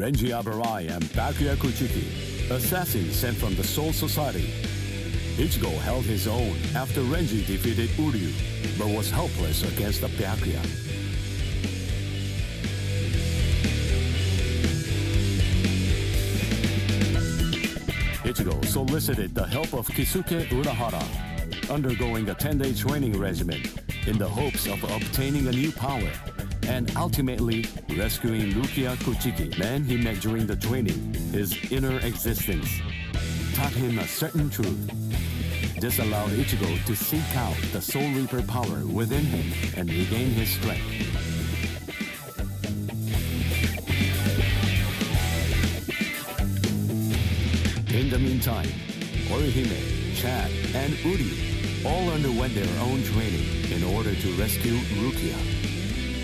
Renji Abarai and Bakuya Kuchiki, assassins sent from the Soul Society. Ichigo held his own after Renji defeated Uryu, but was helpless against the Bakuya. Ichigo solicited the help of Kisuke Urahara, undergoing a 10-day training regimen in the hopes of obtaining a new power, and ultimately rescuing Rukia Kuchiki, man he met during the training. His inner existence taught him a certain truth. This allowed Ichigo to seek out the Soul Reaper power within him and regain his strength. In the meantime, Orihime, Chad, and Uryu all underwent their own training in order to rescue Rukia.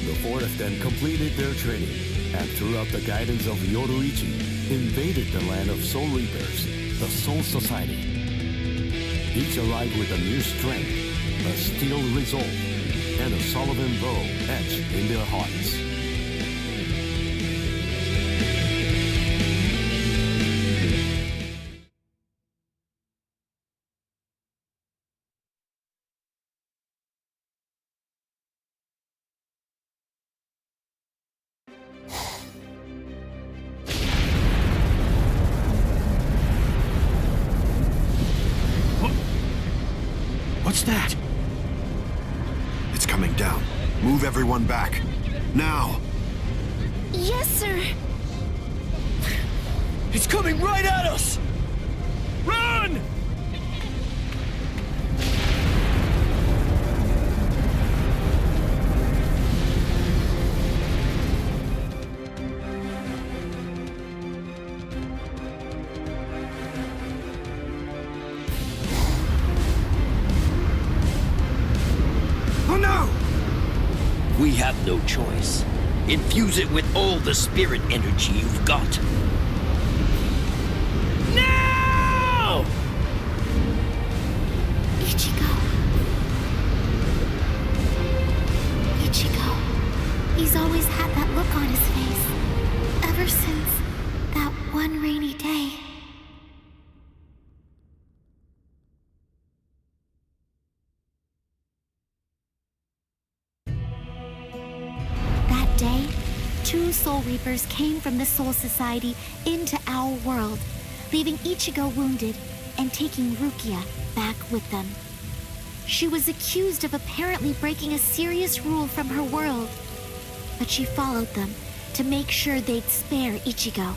The four of them completed their training, and throughout the guidance of Yoruichi, invaded the land of Soul Reapers, the Soul Society. Each arrived with a new strength, a steel resolve, and a Sullivan bow etched in their hearts. What's that? It's coming down. Move everyone back. Now! Yes, sir. It's coming right at us! Run! We have no choice. Infuse it with all the spirit energy you've got. Now! Ichigo. He's always had that look on his face. Ever since that one rainy day. Day, two Soul Reapers came from the Soul Society into our world, leaving Ichigo wounded and taking Rukia back with them. She was accused of apparently breaking a serious rule from her world, but she followed them to make sure they'd spare Ichigo.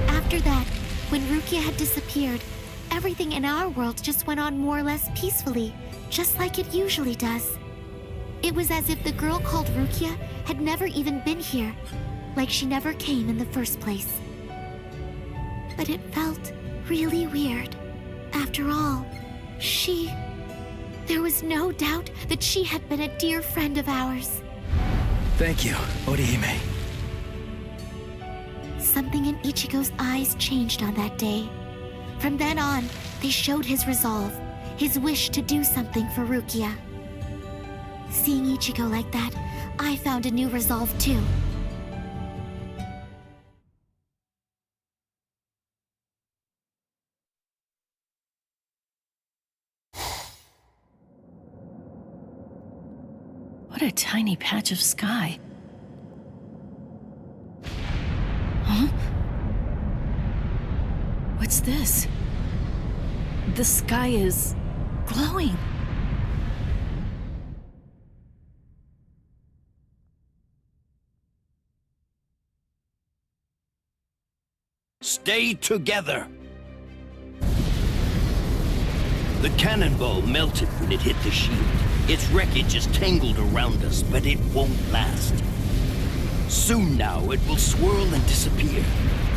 After that, when Rukia had disappeared, everything in our world just went on more or less peacefully, just like it usually does. It was as if the girl called Rukia had never even been here, like she never came in the first place. But it felt really weird. After all, there was no doubt that she had been a dear friend of ours. Thank you, Orihime. Something in Ichigo's eyes changed on that day. From then on, they showed his resolve, his wish to do something for Rukia. Seeing Ichigo like that, I found a new resolve too. What a tiny patch of sky. Huh? What's this? The sky is glowing. Stay together! The cannonball melted when it hit the shield. Its wreckage is tangled around us, but it won't last. Soon now, it will swirl and disappear.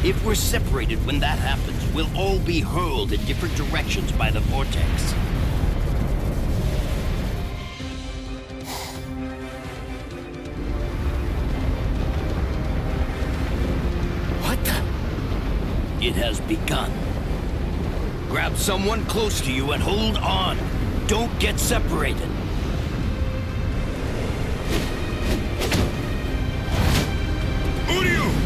If we're separated when that happens, we'll all be hurled in different directions by the vortex. It has begun. Grab someone close to you and hold on. Don't get separated. Uryu!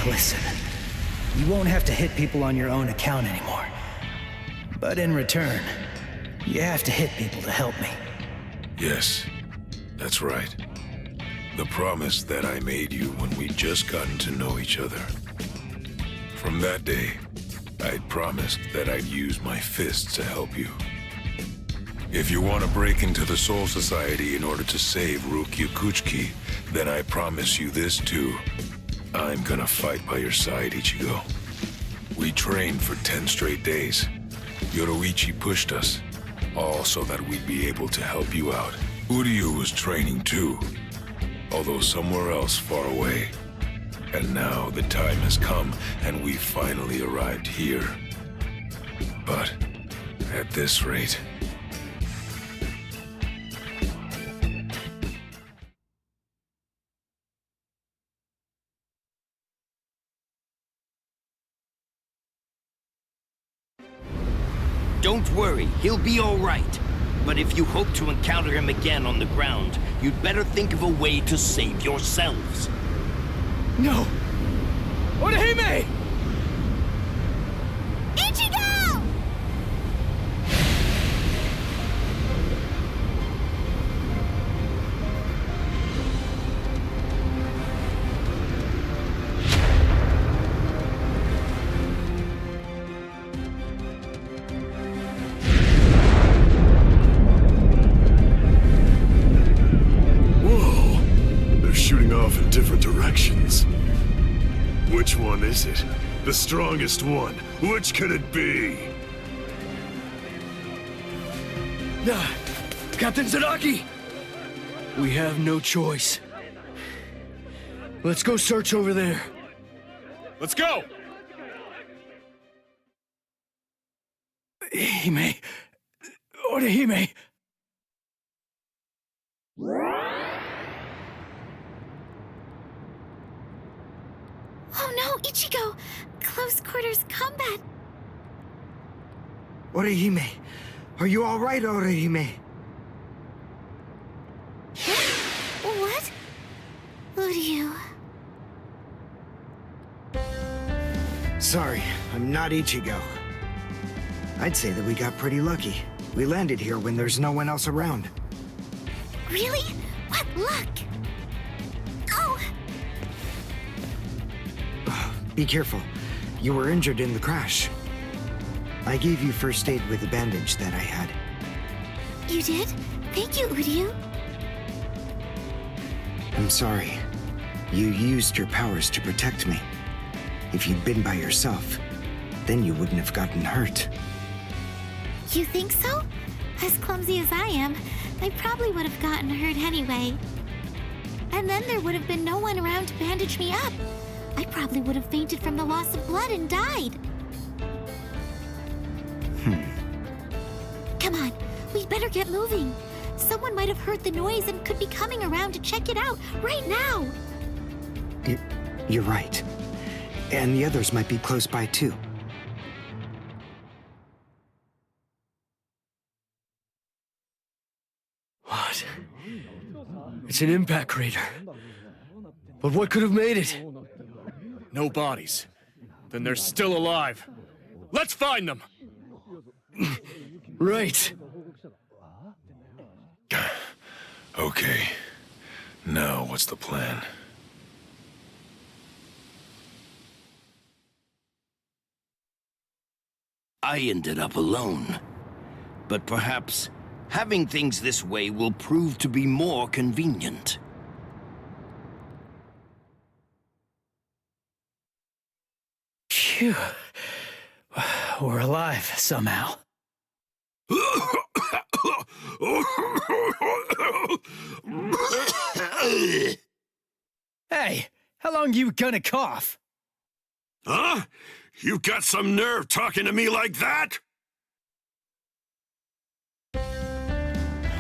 Listen, you won't have to hit people on your own account anymore. But in return, you have to hit people to help me. Yes, that's right. The promise that I made you when we'd just gotten to know each other. From that day, I'd promised that I'd use my fists to help you. If you want to break into the Soul Society in order to save Uryu Kuchiki, then I promise you this too. I'm gonna fight by your side, Ichigo. We trained for 10 straight days. Yoruichi pushed us, all so that we'd be able to help you out. Uryu was training too, although somewhere else far away. And now the time has come, and we finally arrived here. But at this rate... Don't worry, he'll be all right. But if you hope to encounter him again on the ground, you'd better think of a way to save yourselves. No! Orihime! Ichigo! Shooting off in different directions. Which one is it? The strongest one? Which could it be? Captain Zaraki! We have no choice. Let's go search over there. Let's go! Hime... Orihime... Oh no, Ichigo! Close quarters combat! Orihime, are you alright, Orihime? What? Uryu... Sorry, I'm not Ichigo. I'd say that we got pretty lucky. We landed here when there's no one else around. Really? What luck? Oh! Be careful. You were injured in the crash. I gave you first aid with a bandage that I had. You did? Thank you, Uryu. I'm sorry. You used your powers to protect me. If you'd been by yourself, then you wouldn't have gotten hurt. You think so? As clumsy as I am, I probably would have gotten hurt anyway. And then there would have been no one around to bandage me up. I probably would have fainted from the loss of blood and died. Come on, we'd better get moving. Someone might have heard the noise and could be coming around to check it out right now. You're right. And the others might be close by too. What? It's an impact crater. But what could have made it? No bodies. Then they're still alive. Let's find them! Right. Okay. Now, what's the plan? I ended up alone. But perhaps having things this way will prove to be more convenient. Phew. We're alive, somehow. Hey, how long you gonna cough? Huh? You got some nerve talking to me like that?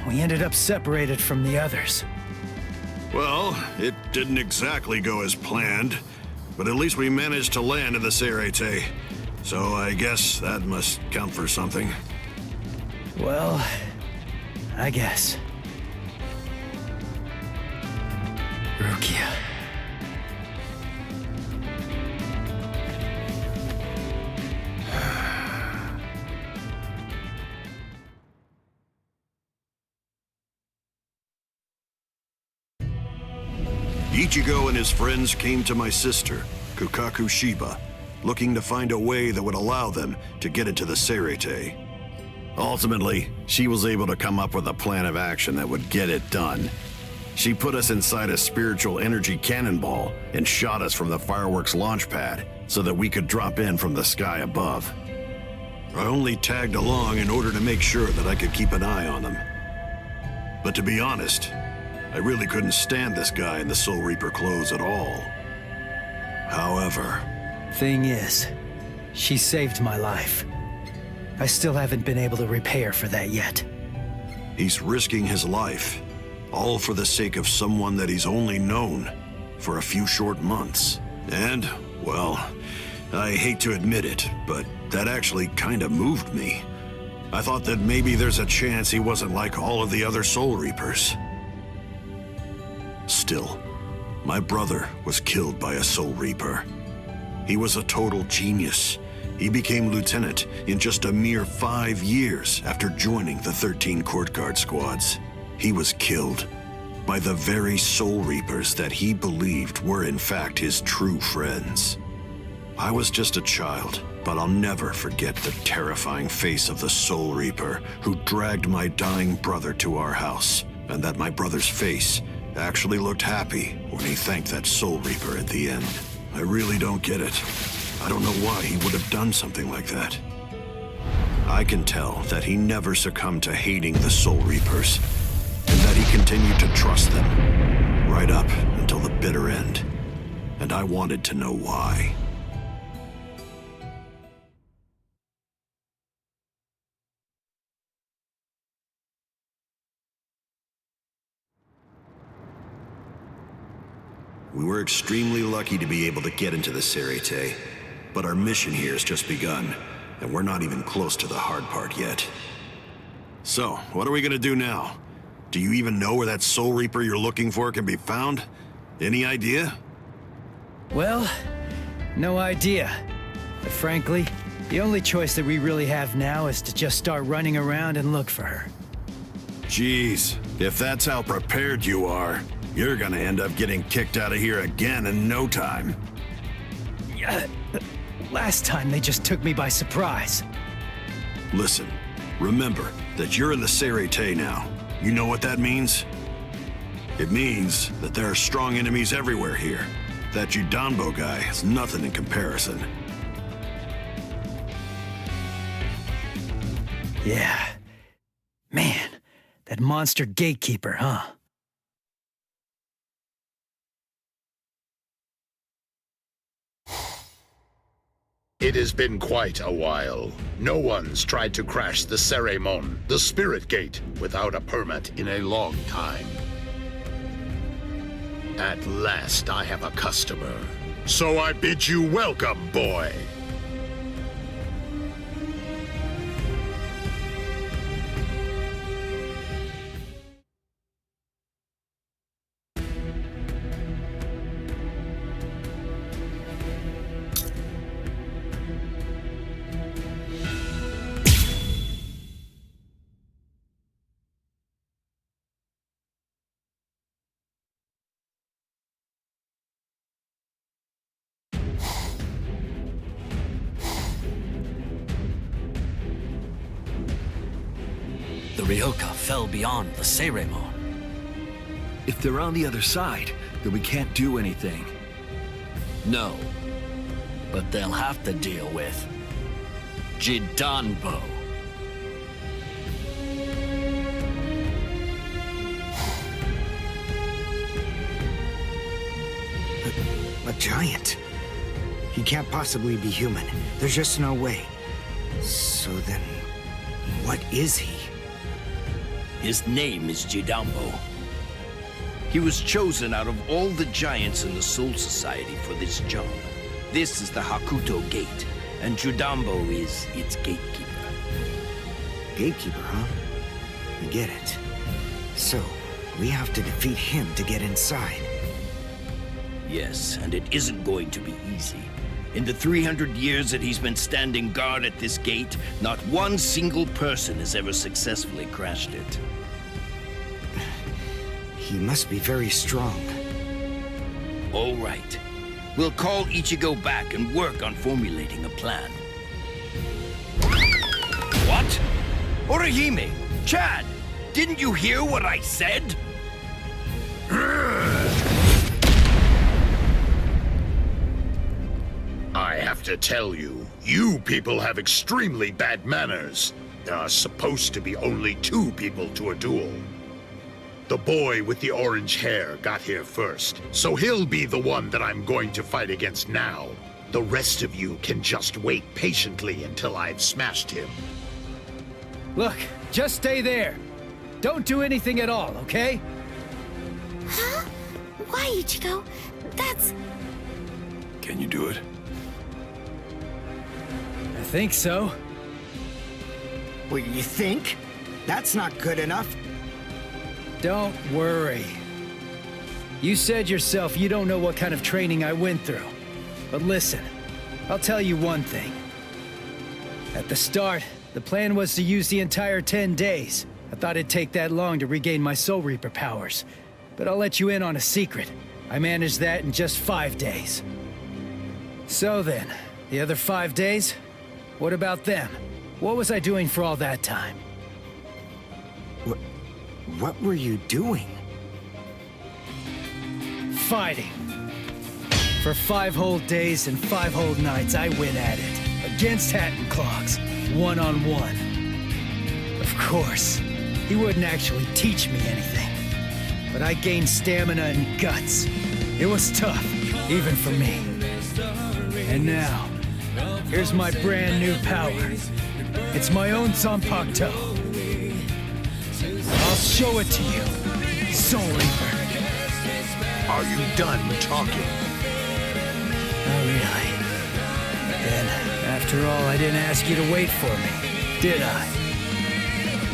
We ended up separated from the others. Well, it didn't exactly go as planned, but at least we managed to land in the Seireitei. So I guess that must count for something. Well, I guess. Rukia. Ichigo and his friends came to my sister, Kukaku Shiba, looking to find a way that would allow them to get into the Seireitei. Ultimately, she was able to come up with a plan of action that would get it done. She put us inside a spiritual energy cannonball and shot us from the fireworks launch pad so that we could drop in from the sky above. I only tagged along in order to make sure that I could keep an eye on them. But to be honest, I really couldn't stand this guy in the Soul Reaper clothes at all. However... Thing is, she saved my life. I still haven't been able to repay her for that yet. He's risking his life, all for the sake of someone that he's only known for a few short months. And, well, I hate to admit it, but that actually kind of moved me. I thought that maybe there's a chance he wasn't like all of the other Soul Reapers. Still, my brother was killed by a Soul Reaper. He was a total genius. He became lieutenant in just a mere 5 years after joining the 13 Court Guard squads. He was killed by the very Soul Reapers that he believed were in fact his true friends. I was just a child, but I'll never forget the terrifying face of the Soul Reaper who dragged my dying brother to our house, and that my brother's face actually looked happy when he thanked that Soul Reaper at the end. I really don't get it. I don't know why he would have done something like that. I can tell that he never succumbed to hating the Soul Reapers, and that he continued to trust them, right up until the bitter end. And I wanted to know why. We were extremely lucky to be able to get into the Seireitei, but our mission here has just begun, and we're not even close to the hard part yet. So, what are we gonna do now? Do you even know where that Soul Reaper you're looking for can be found? Any idea? Well, no idea. But frankly, the only choice that we really have now is to just start running around and look for her. Jeez, if that's how prepared you are, you're gonna end up getting kicked out of here again in no time. Last time they just took me by surprise. Listen, remember that you're in the Seireitei now. You know what that means? It means that there are strong enemies everywhere here. That Jidanbo guy is nothing in comparison. Yeah. Man, that monster gatekeeper, huh? It has been quite a while. No one's tried to crash the Seireimon, the Spirit Gate, without a permit in a long time. At last I have a customer. So I bid you welcome, boy. The Ryoka fell beyond the Seireimon. If they're on the other side, then we can't do anything. No. But they'll have to deal with Jidanbo. A giant? He can't possibly be human. There's just no way. So then, what is he? His name is Jidanbo. He was chosen out of all the giants in the Soul Society for this job. This is the Hakuto Gate, and Jidanbo is its gatekeeper. Gatekeeper, huh? I get it. So, we have to defeat him to get inside. Yes, and it isn't going to be easy. In the 300 years that he's been standing guard at this gate, not one single person has ever successfully crashed it. He must be very strong. All right. We'll call Ichigo back and work on formulating a plan. What? Orihime! Chad! Didn't you hear what I said? I have to tell you, you people have extremely bad manners. There are supposed to be only 2 people to a duel. The boy with the orange hair got here first, so he'll be the one that I'm going to fight against now. The rest of you can just wait patiently until I've smashed him. Look, just stay there. Don't do anything at all, okay? Huh? Why, Ichigo? That's... Can you do it? I think so. What, you think? That's not good enough. Don't worry. You said yourself you don't know what kind of training I went through. But listen, I'll tell you one thing. At the start, the plan was to use the entire 10 days. I thought it'd take that long to regain my Soul Reaper powers. But I'll let you in on a secret. I managed that in just 5 days. So then, the other 5 days? What about them? What was I doing for all that time? What were you doing? Fighting. For 5 whole days and 5 whole nights, I went at it. Against Hat and Clogs. One-on-one. Of course, he wouldn't actually teach me anything. But I gained stamina and guts. It was tough, even for me. And now, here's my brand new power. It's my own Zanpakuto. I'll show it to you, Soul Reaper. Are you done talking? Oh, really? Then, after all, I didn't ask you to wait for me, did I?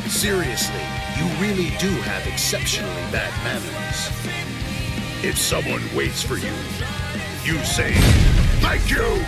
Seriously, you really do have exceptionally bad manners. If someone waits for you, you say, "Thank you!"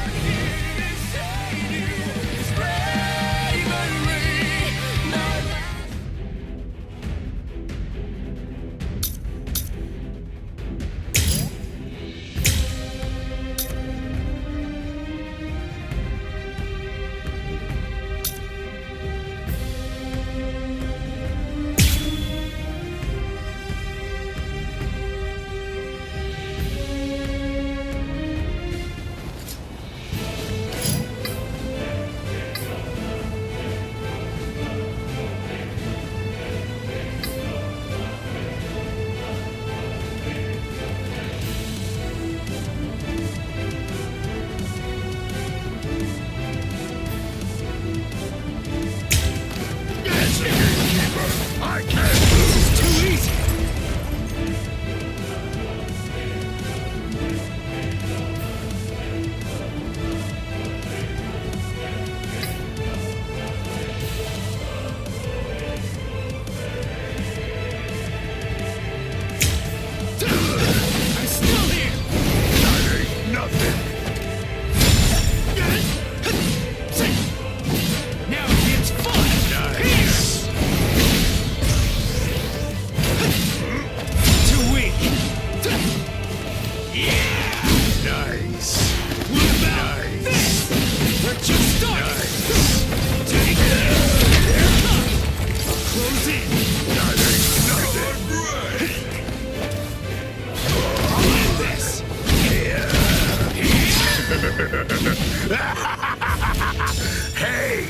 Hey,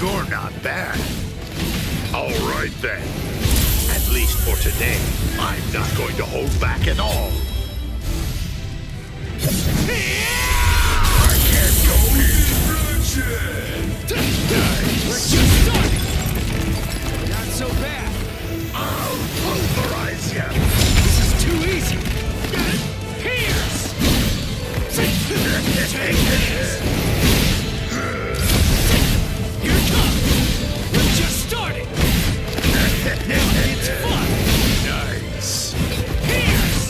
you're not bad. All right then. At least for today, I'm not going to hold back at all. I can't go We're just starting! Not so bad. I'll pulverize you. This is too easy. Pierce! Take this! Here it comes! We're just starting! Now it's fun! Nice. Pierce!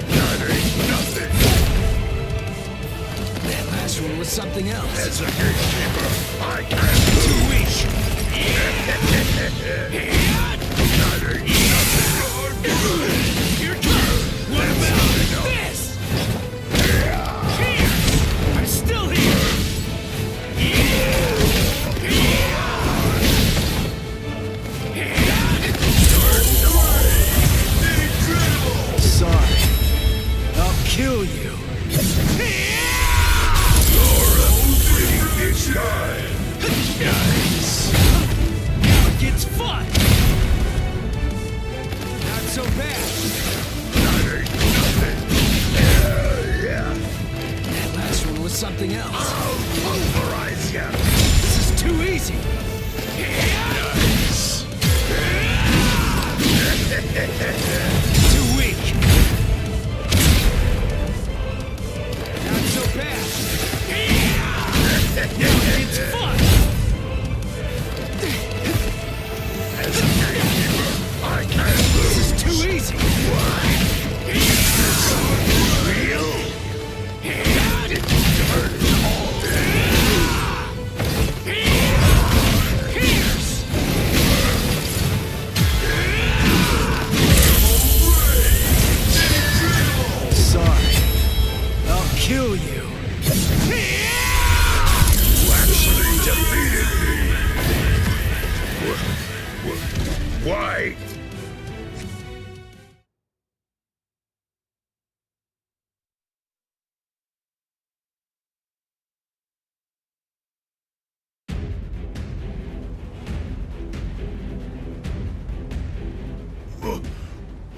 That ain't nothing. That last one was something else. As a gatekeeper, I can't Too weak! That ain't nothing. Here it comes! What about this?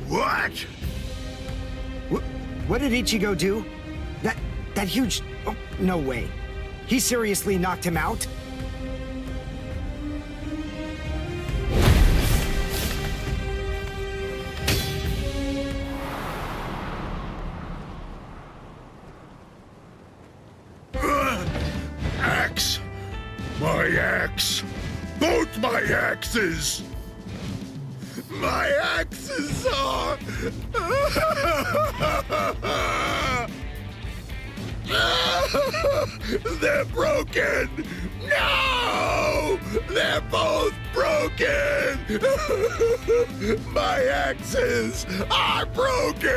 What? What did Ichigo do? That huge... Oh, no way. He seriously knocked him out? Axe! My axe! Both my axes! My axes are... They're broken! No! They're both broken! My axes are broken!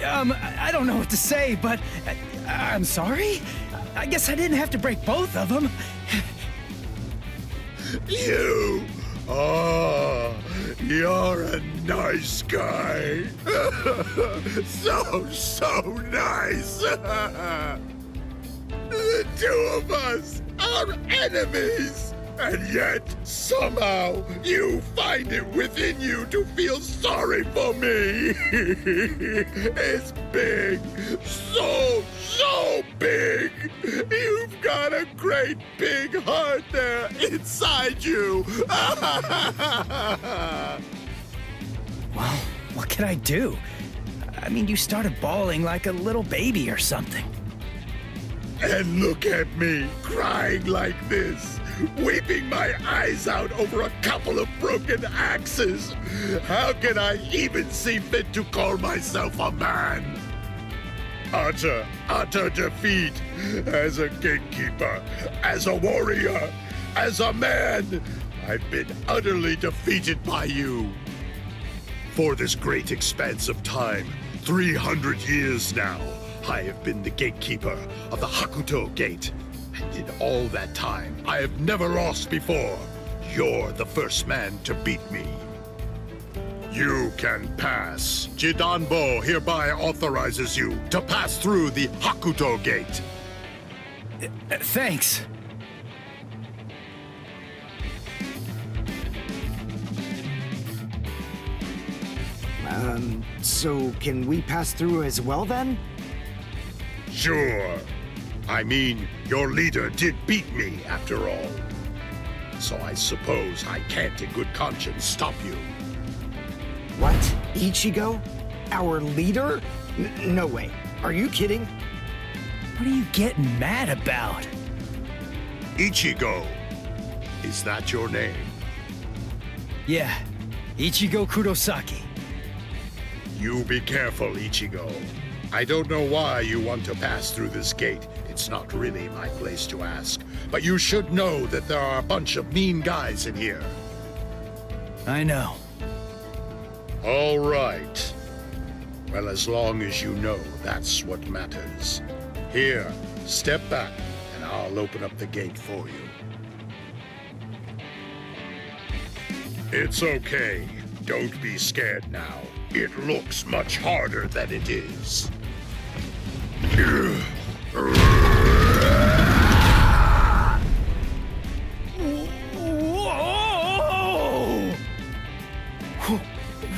I don't know what to say, but I'm sorry? I guess I didn't have to break both of them. You! Oh, you're a nice guy. So nice. The two of us are enemies. And yet, somehow, you find it within you to feel sorry for me. It's big. So big. You've got a great big heart there inside you. Well, what can I do? I mean, you started bawling like a little baby or something. And look at me, crying like this. Weeping my eyes out over a couple of broken axes. How can I even see fit to call myself a man? Utter defeat. As a gatekeeper, as a warrior, as a man, I've been utterly defeated by you. For this great expanse of time, 300 years now, I have been the gatekeeper of the Hakuto Gate. And in all that time, I have never lost before. You're the first man to beat me. You can pass. Jidanbo hereby authorizes you to pass through the Hakuto Gate. Thanks. So can we pass through as well then? Sure. I mean, your leader did beat me, after all. So I suppose I can't in good conscience stop you. What? Ichigo? Our leader? No way. Are you kidding? What are you getting mad about? Ichigo. Is that your name? Yeah, Ichigo Kurosaki. You be careful, Ichigo. I don't know why you want to pass through this gate. It's not really my place to ask. But you should know that there are a bunch of mean guys in here. I know. All right. Well, as long as you know, that's what matters. Here, step back, and I'll open up the gate for you. It's okay. Don't be scared now. It looks much harder than it is.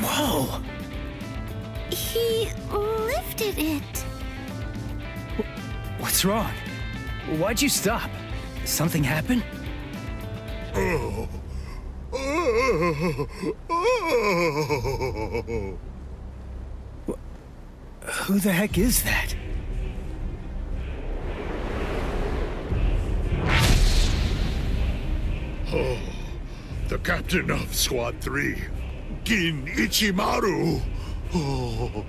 Whoa! He lifted it. What's wrong? Why'd you stop? Something happen? Oh. Who the heck is that? Oh, the captain of Squad 3, Gin Ichimaru. Oh.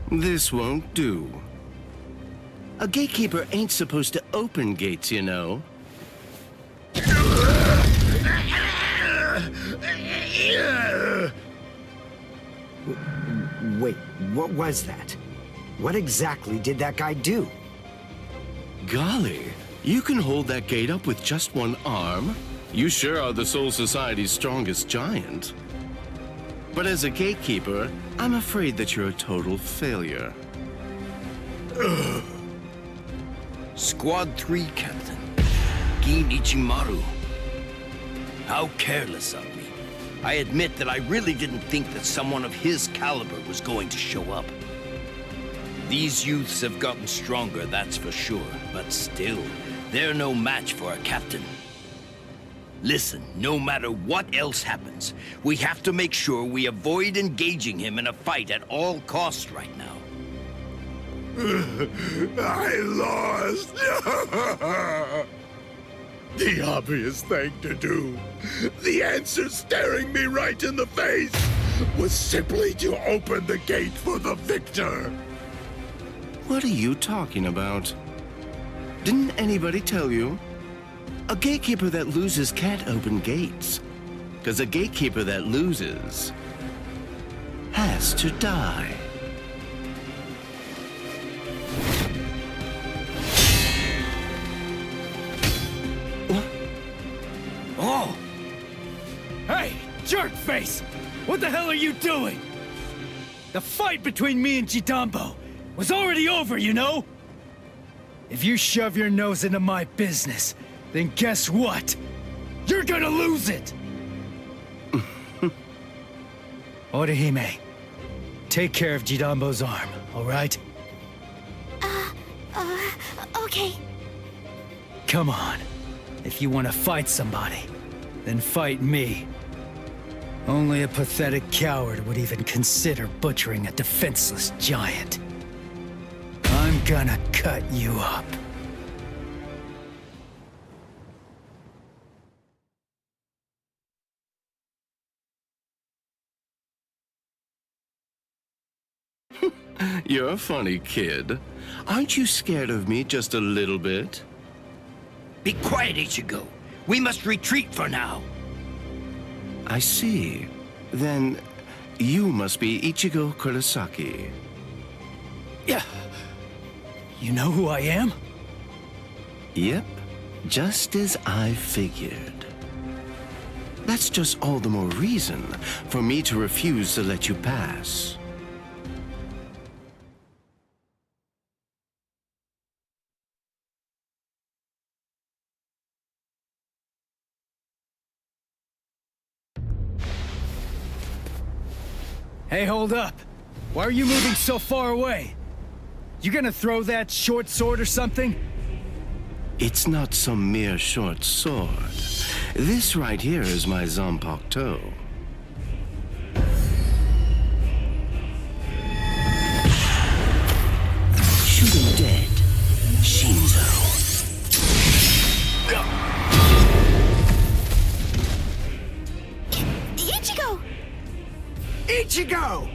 This won't do. A gatekeeper ain't supposed to open gates, you know. Wait, what was that? What exactly did that guy do? Golly, you can hold that gate up with just one arm? You sure are the Soul Society's strongest giant. But as a gatekeeper, I'm afraid that you're a total failure. Squad 3, Captain. Gin Ichimaru. How careless of me. I admit that I really didn't think that someone of his caliber was going to show up. These youths have gotten stronger, that's for sure, but still, they're no match for a captain. Listen, no matter what else happens, we have to make sure we avoid engaging him in a fight at all costs right now. I lost! The obvious thing to do, the answer staring me right in the face, was simply to open the gate for the victor. What are you talking about? Didn't anybody tell you? A gatekeeper that loses can't open gates. Because a gatekeeper that loses has to die. What? Oh! Hey, jerkface! What the hell are you doing? The fight between me and Jidanbo was already over, you know? If you shove your nose into my business, then guess what? You're gonna lose it! Orihime, take care of Jidanbo's arm, all right? Okay. Come on. If you want to fight somebody, then fight me. Only a pathetic coward would even consider butchering a defenseless giant. I'm gonna cut you up. You're a funny kid. Aren't you scared of me just a little bit? Be quiet, Ichigo. We must retreat for now. I see. Then you must be Ichigo Kurosaki. Yeah. You know who I am? Yep, just as I figured. That's just all the more reason for me to refuse to let you pass. Hey, hold up. Why are you moving so far away? You gonna throw that short sword or something? It's not some mere short sword. This right here is my Zanpakuto. Shoot him dead, Shinzo. Ichigo! Ichigo!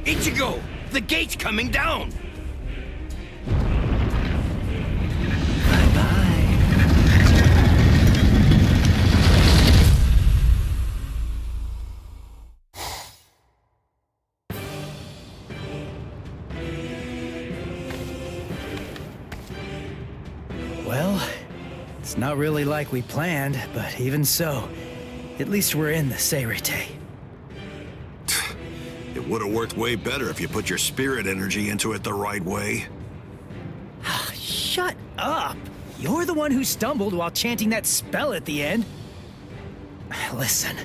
Ichigo! The gate's coming down! Well, it's not really like we planned, but even so, at least we're in the Seireitei. It would have worked way better if you put your spirit energy into it the right way. Shut up! You're the one who stumbled while chanting that spell at the end. Listen,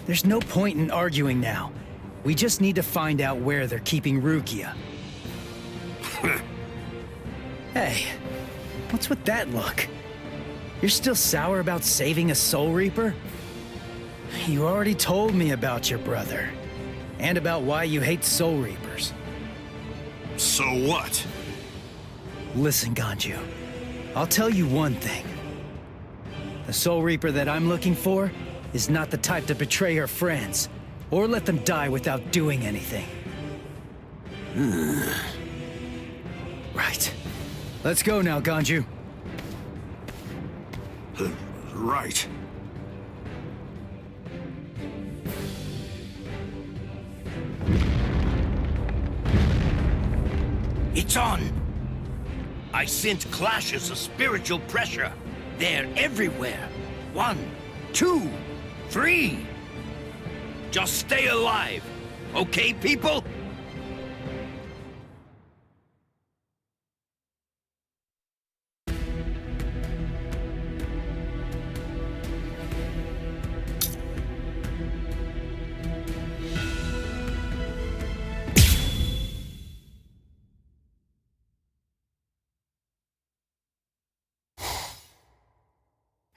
there's no point in arguing now. We just need to find out where they're keeping Rukia. Hey, what's with that look? You're still sour about saving a Soul Reaper? You already told me about your brother. And about why you hate Soul Reapers. So what? Listen, Ganju. I'll tell you one thing. The Soul Reaper that I'm looking for is not the type to betray her friends, or let them die without doing anything. Right. Let's go now, Ganju. Right. It's on! I sense clashes of spiritual pressure. They're everywhere. 1, 2, 3. Just stay alive. Okay, people?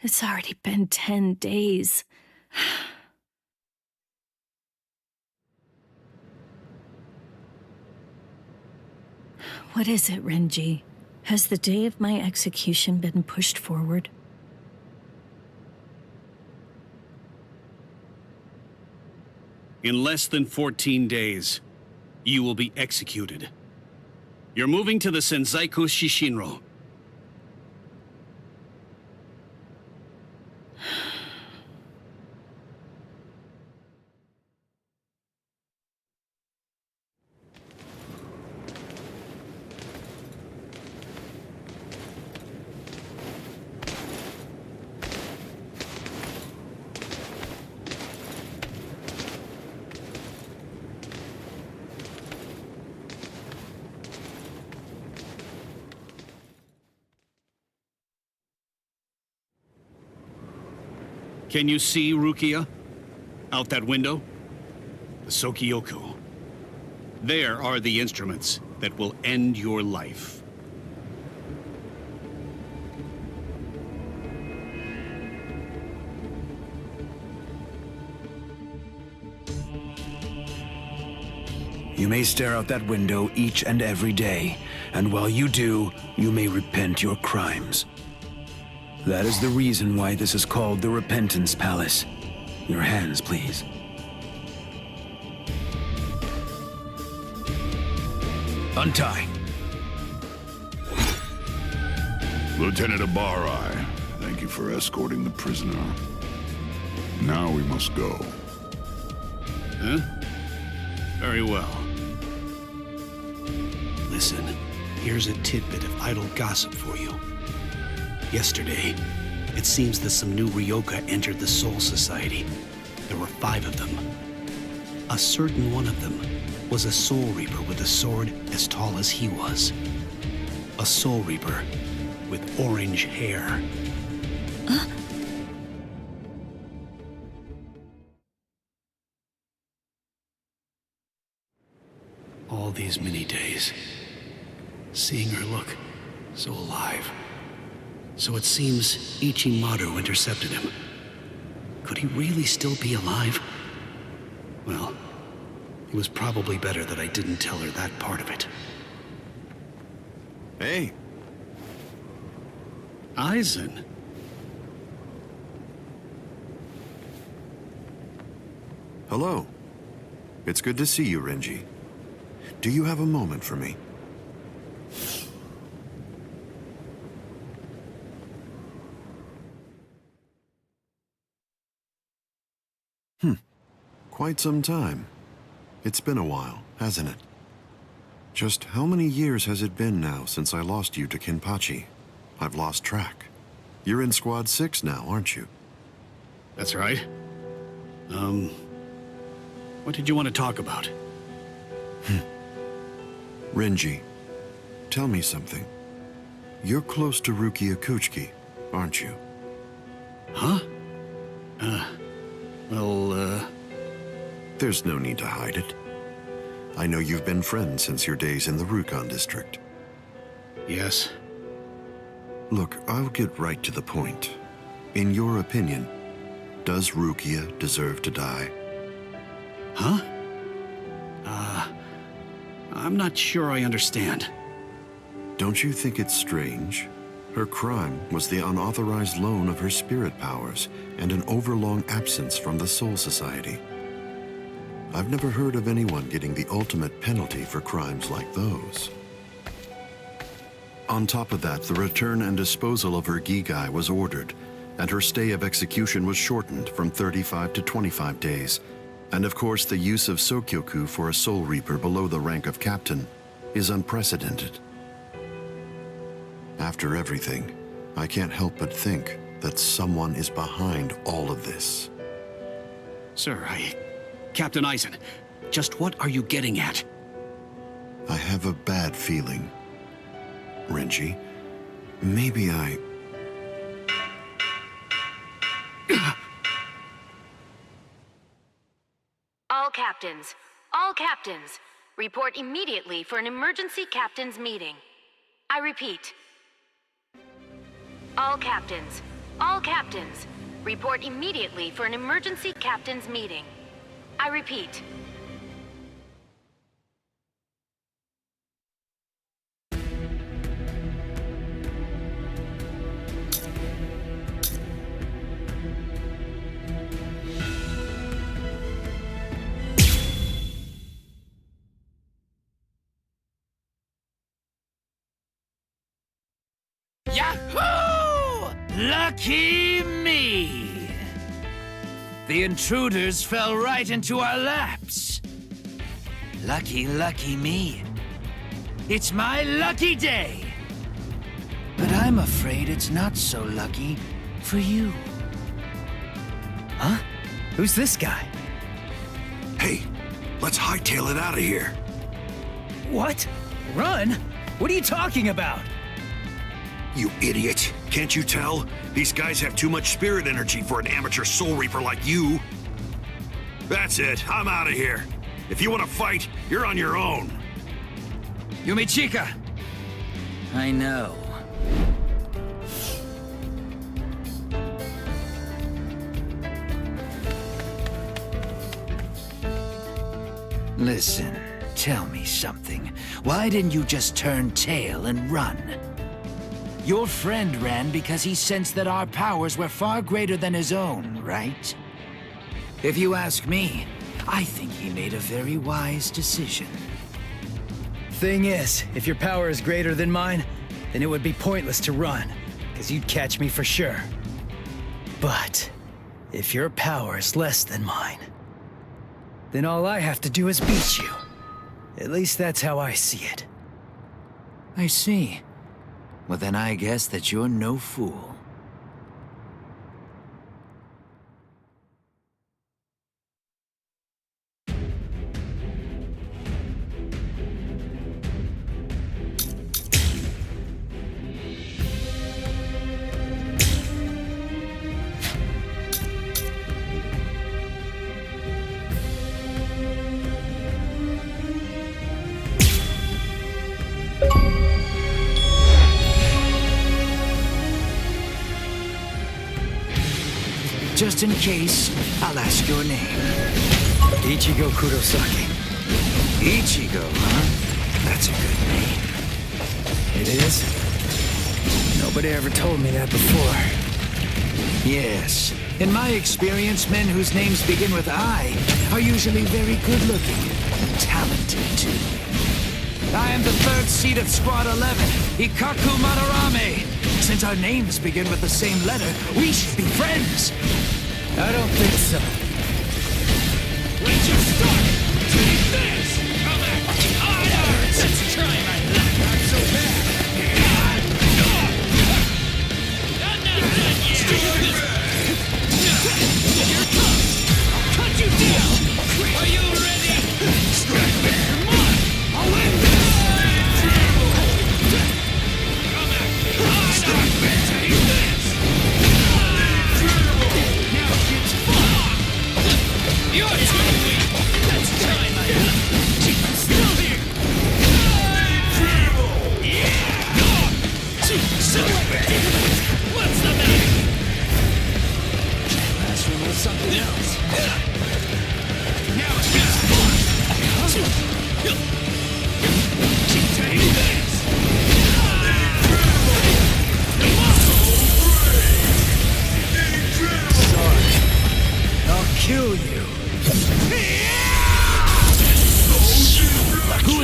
It's already been 10 days. What is it, Renji? Has the day of my execution been pushed forward? In less than 14 days, you will be executed. You're moving to the Senzaiku Shishinro. Can you see Rukia? Out that window? The Sokyoku. There are the instruments that will end your life. You may stare out that window each and every day, and while you do, you may repent your crimes. That is the reason why this is called the Repentance Palace. Your hands, please. Untie. Lieutenant Abarai, thank you for escorting the prisoner. Now we must go. Huh? Very well. Listen, here's a tidbit of idle gossip for you. Yesterday, it seems that some new Ryoka entered the Soul Society. There were 5 of them. A certain one of them was a Soul Reaper with a sword as tall as he was. A Soul Reaper with orange hair. All these many days, seeing her look so alive. So it seems Ichimaru intercepted him. Could he really still be alive? Well, it was probably better that I didn't tell her that part of it. Hey. Aizen. Hello. It's good to see you, Renji. Do you have a moment for me? Quite some time. It's been a while, hasn't it? Just how many years has it been now since I lost you to Kenpachi? I've lost track. You're in Squad 6 now, aren't you? That's right. What did you want to talk about? Renji, tell me something. You're close to Rukia Kuchiki, aren't you? Huh? There's no need to hide it. I know you've been friends since your days in the Rukon district. Yes. Look, I'll get right to the point. In your opinion, does Rukia deserve to die? Huh? I'm not sure I understand. Don't you think it's strange? Her crime was the unauthorized loan of her spirit powers and an overlong absence from the Soul Society. I've never heard of anyone getting the ultimate penalty for crimes like those. On top of that, the return and disposal of her Gigai was ordered, and her stay of execution was shortened from 35 to 25 days. And of course, the use of Sokyoku for a Soul Reaper below the rank of captain is unprecedented. After everything, I can't help but think that someone is behind all of this. Sir, Captain Aizen, just what are you getting at? I have a bad feeling. Renji, maybe I... All captains, report immediately for an emergency captains meeting. I repeat. All captains, report immediately for an emergency captains meeting. I repeat. Yahoo! Lucky me! The intruders fell right into our laps. Lucky me. It's my lucky day. But I'm afraid it's not so lucky for you. Huh? Who's this guy? Hey, let's hightail it out of here. What? Run? What are you talking about? You idiot. Can't you tell? These guys have too much spirit energy for an amateur Soul Reaper like you. That's it. I'm out of here. If you want to fight, you're on your own. Yumichika! I know. Listen, tell me something. Why didn't you just turn tail and run? Your friend ran because he sensed that our powers were far greater than his own, right? If you ask me, I think he made a very wise decision. Thing is, if your power is greater than mine, then it would be pointless to run, because you'd catch me for sure. But if your power is less than mine, then all I have to do is beat you. At least that's how I see it. I see. Well, then I guess that you're no fool. Just in case, I'll ask your name. Ichigo Kurosaki. Ichigo, huh? That's a good name. It is? Nobody ever told me that before. Yes. In my experience, men whose names begin with I are usually very good-looking and talented, too. I am the third seat of Squad 11, Ikkaku Madarame. Since our names begin with the same letter, we should be friends. I don't think so. Let's just start! Take this! Come at me! Let's try my luck! Not so bad! I'm not done yet! Here it comes! I'll cut you down! Are you ready? Come on! I'll win this! Come at me! Take this! Now it's fun! You're too weak! Let's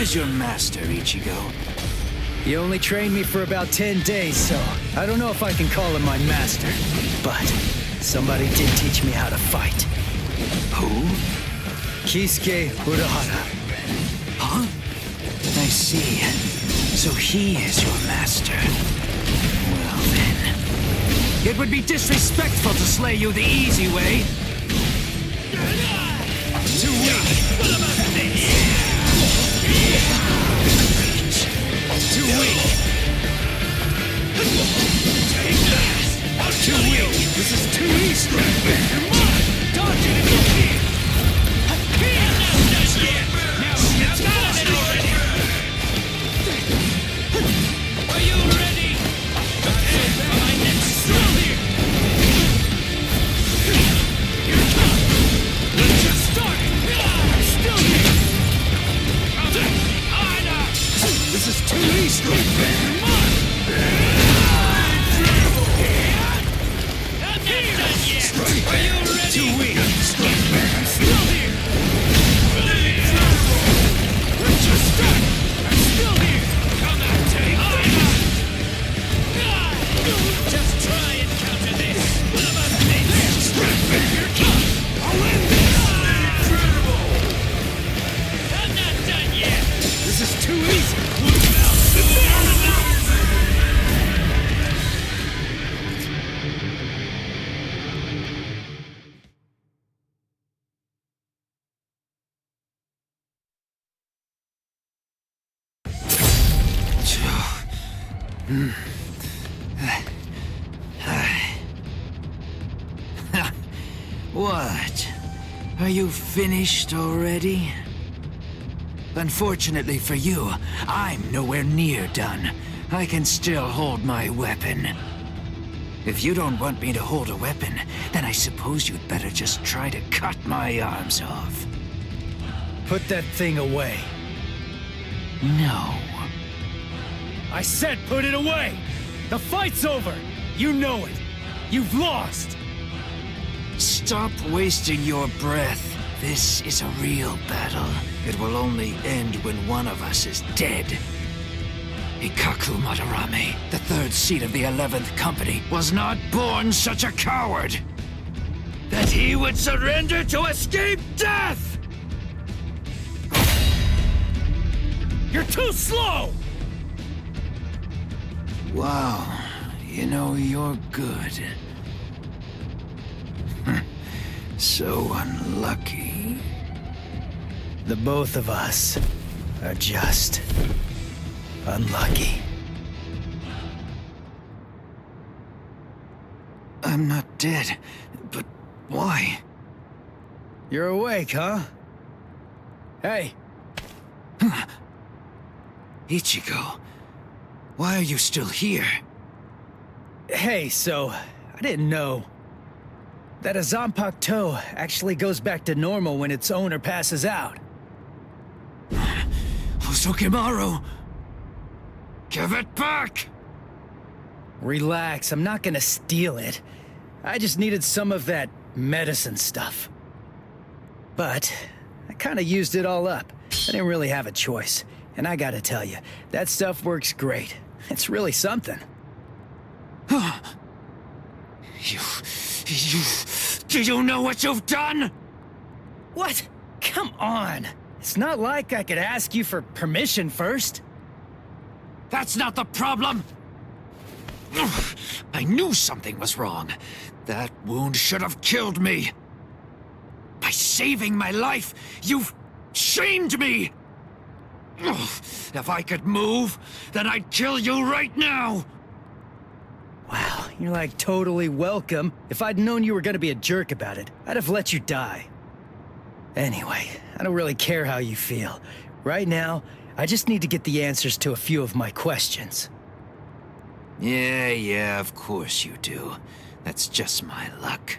is your master, Ichigo? He only trained me for about 10 days, so I don't know if I can call him my master. But somebody did teach me how to fight. Who? Kisuke Urahara. Huh? I see. So he is your master. Well then... It would be disrespectful to slay you the easy way. Too weak! What about this? Too weak! Take this! Too weak! This is too easy! Come on! Dodge it if you can! Now it's got it already! Are you ready? Prepare for my next drill here! Here it comes! Let's just start! I'm still here! This is too easy! Come on! Not done yet! Are you ready? Too weak! I'm still here! Let's just start! I'm still here! Come on, take just try and counter this! What about this? Here it comes! I'll end this! I'm not done yet! This is too easy! What? Are you finished already? Unfortunately for you, I'm nowhere near done. I can still hold my weapon. If you don't want me to hold a weapon, then I suppose you'd better just try to cut my arms off. Put that thing away. No. I said put it away! The fight's over! You know it! You've lost! Stop wasting your breath. This is a real battle. It will only end when one of us is dead. Ikkaku Madarame, the third seat of the 11th Company, was not born such a coward that he would surrender to escape death! You're too slow! Wow, you know, you're good. So unlucky. The both of us are just unlucky. I'm not dead, but why? You're awake, huh? Hey! Ichigo, why are you still here? Hey, so, I didn't know that a Zanpakuto actually goes back to normal when its owner passes out. Hosokimaru! Give it back! Relax, I'm not gonna steal it. I just needed some of that medicine stuff. But I kinda used it all up. I didn't really have a choice. And I gotta tell you, that stuff works great. It's really something. Do you know what you've done? What? Come on. It's not like I could ask you for permission first. That's not the problem. I knew something was wrong. That wound should have killed me. By saving my life, you've shamed me. If I could move, then I'd kill you right now. Wow, you're like totally welcome. If I'd known you were gonna be a jerk about it, I'd have let you die. Anyway, I don't really care how you feel. Right now, I just need to get the answers to a few of my questions. Yeah, of course you do. That's just my luck.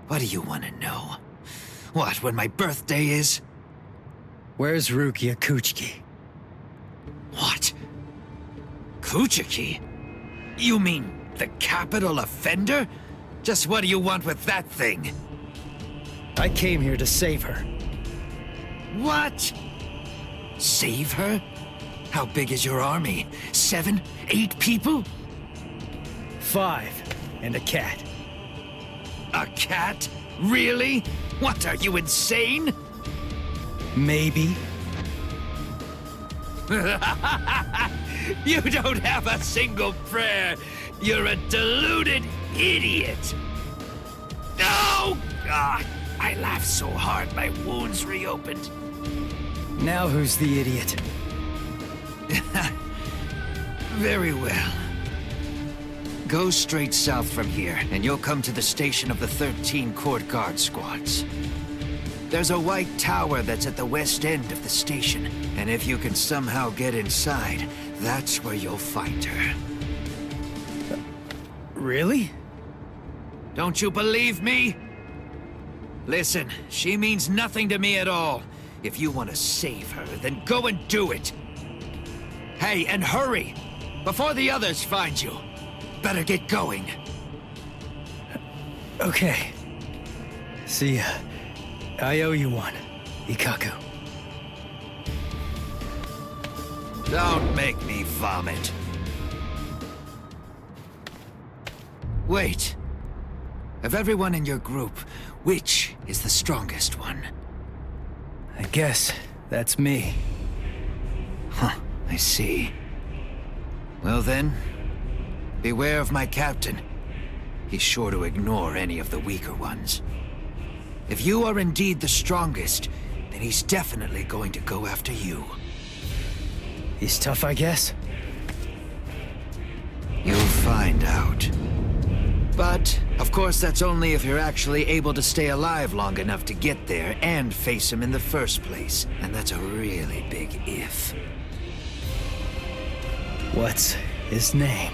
What do you want to know? What, when my birthday is? Where's Rukia Kuchiki? What? Kuchiki? You mean the capital offender? Just what do you want with that thing? I came here to save her. What? Save her? How big is your army? 7, 8 people? 5, and a cat. A cat? Really? What, are you insane? Maybe. You don't have a single prayer. You're a deluded idiot. Oh, God. I laughed so hard my wounds reopened. Now who's the idiot? Very well. Go straight south from here, and you'll come to the station of the 13 Court Guard squads. There's a white tower that's at the west end of the station, and if you can somehow get inside, that's where you'll find her. Really? Don't you believe me? Listen, she means nothing to me at all. If you want to save her, then go and do it. Hey, and hurry! Before the others find you. Better get going. Okay. See ya. I owe you one, Ikkaku. Don't make me vomit. Wait. Of everyone in your group, which is the strongest one? I guess that's me. Huh, I see. Well then, beware of my captain. He's sure to ignore any of the weaker ones. If you are indeed the strongest, then he's definitely going to go after you. He's tough, I guess? You'll find out. But, of course, that's only if you're actually able to stay alive long enough to get there and face him in the first place. And that's a really big if. What's his name?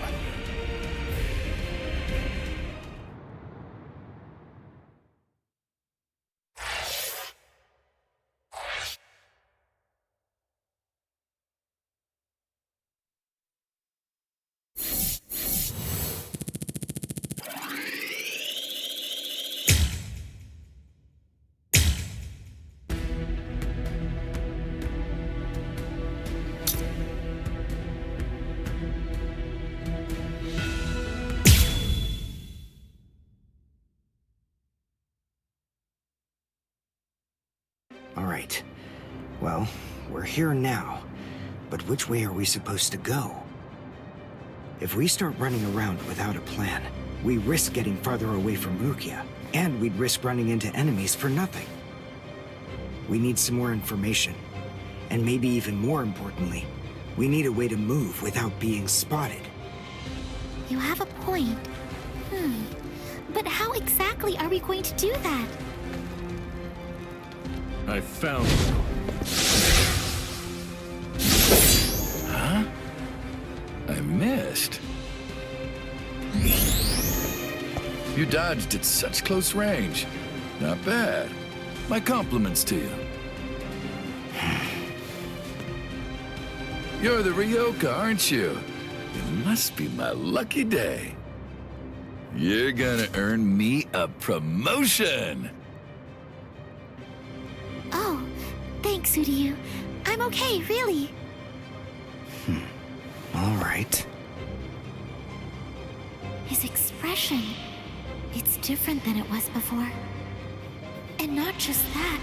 Alright. Well, we're here now. But which way are we supposed to go? If we start running around without a plan, we risk getting farther away from Rukia, and we'd risk running into enemies for nothing. We need some more information. And maybe even more importantly, we need a way to move without being spotted. You have a point. But how exactly are we going to do that? I found you. Huh? I missed. You dodged at such close range. Not bad. My compliments to you. You're the Ryoka, aren't you? It must be my lucky day. You're gonna earn me a promotion. Oh, thanks, Uryu. I'm okay, really. All right. His expression, it's different than it was before. And not just that,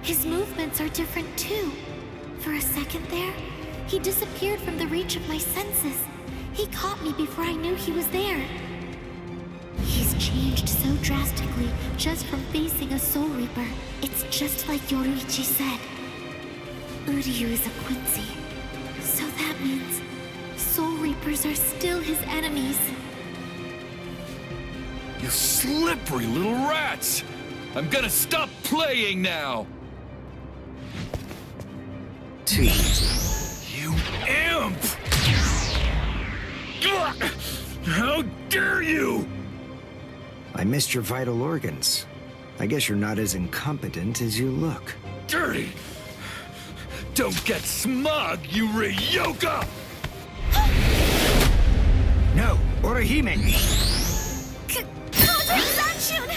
his movements are different too. For a second there, he disappeared from the reach of my senses. He caught me before I knew he was there. He's changed so drastically just from facing a Soul Reaper. It's just like Yoruichi said. Uryu is a Quincy. So that means Soul Reapers are still his enemies. You slippery little rats! I'm gonna stop playing now! Too easy. You imp! How dare you! I missed your vital organs. I guess you're not as incompetent as you look. Dirty! Don't get smug, you Ryoka! No, Orihime! Koto-sanshun!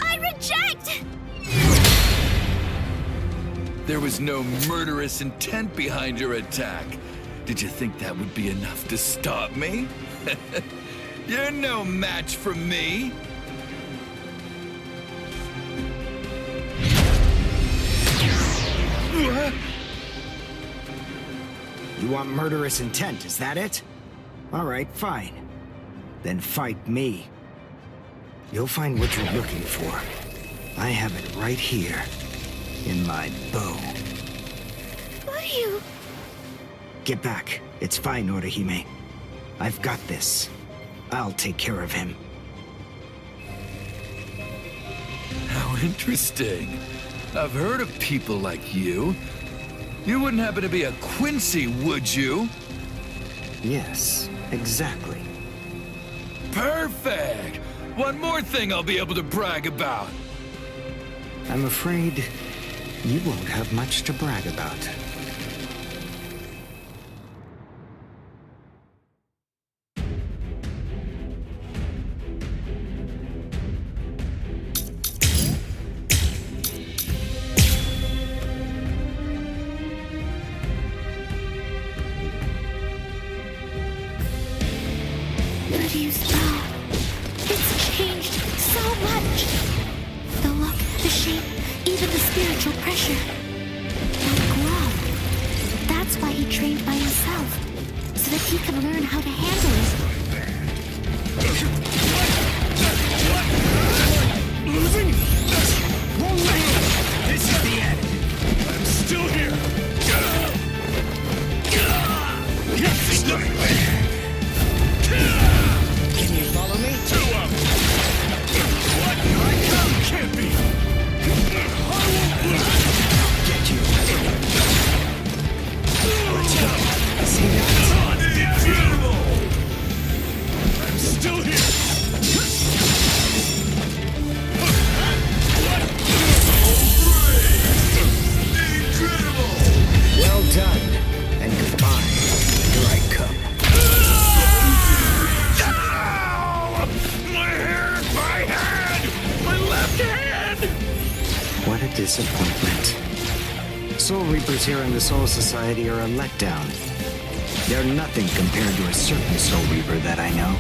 I reject! There was no murderous intent behind your attack. Did you think that would be enough to stop me? You're no match for me. You want murderous intent, is that it? All right, fine. Then fight me. You'll find what you're looking for. I have it right here, in my bow. Uryu! Get back. It's fine, Orihime. I've got this. I'll take care of him. How interesting. I've heard of people like you. You wouldn't happen to be a Quincy, would you? Yes, exactly. Perfect! One more thing I'll be able to brag about. I'm afraid you won't have much to brag about. Uryu's bow. It's changed so much. The look, the shape, even the spiritual pressure. That glow. That's why he trained by himself, so that he can learn how to handle it. Losing? Wrong way! This is the end! I'm still here! Can you follow me? Two up! What? I come! Can't be! I won't lose! Get you! Let's go! See that? Incredible! I'm still here! Well done, and goodbye. Here I come. My hair! My hand! My left hand! What a disappointment. Soul Reapers here in the Soul Society are a letdown. They're nothing compared to a certain Soul Reaper that I know.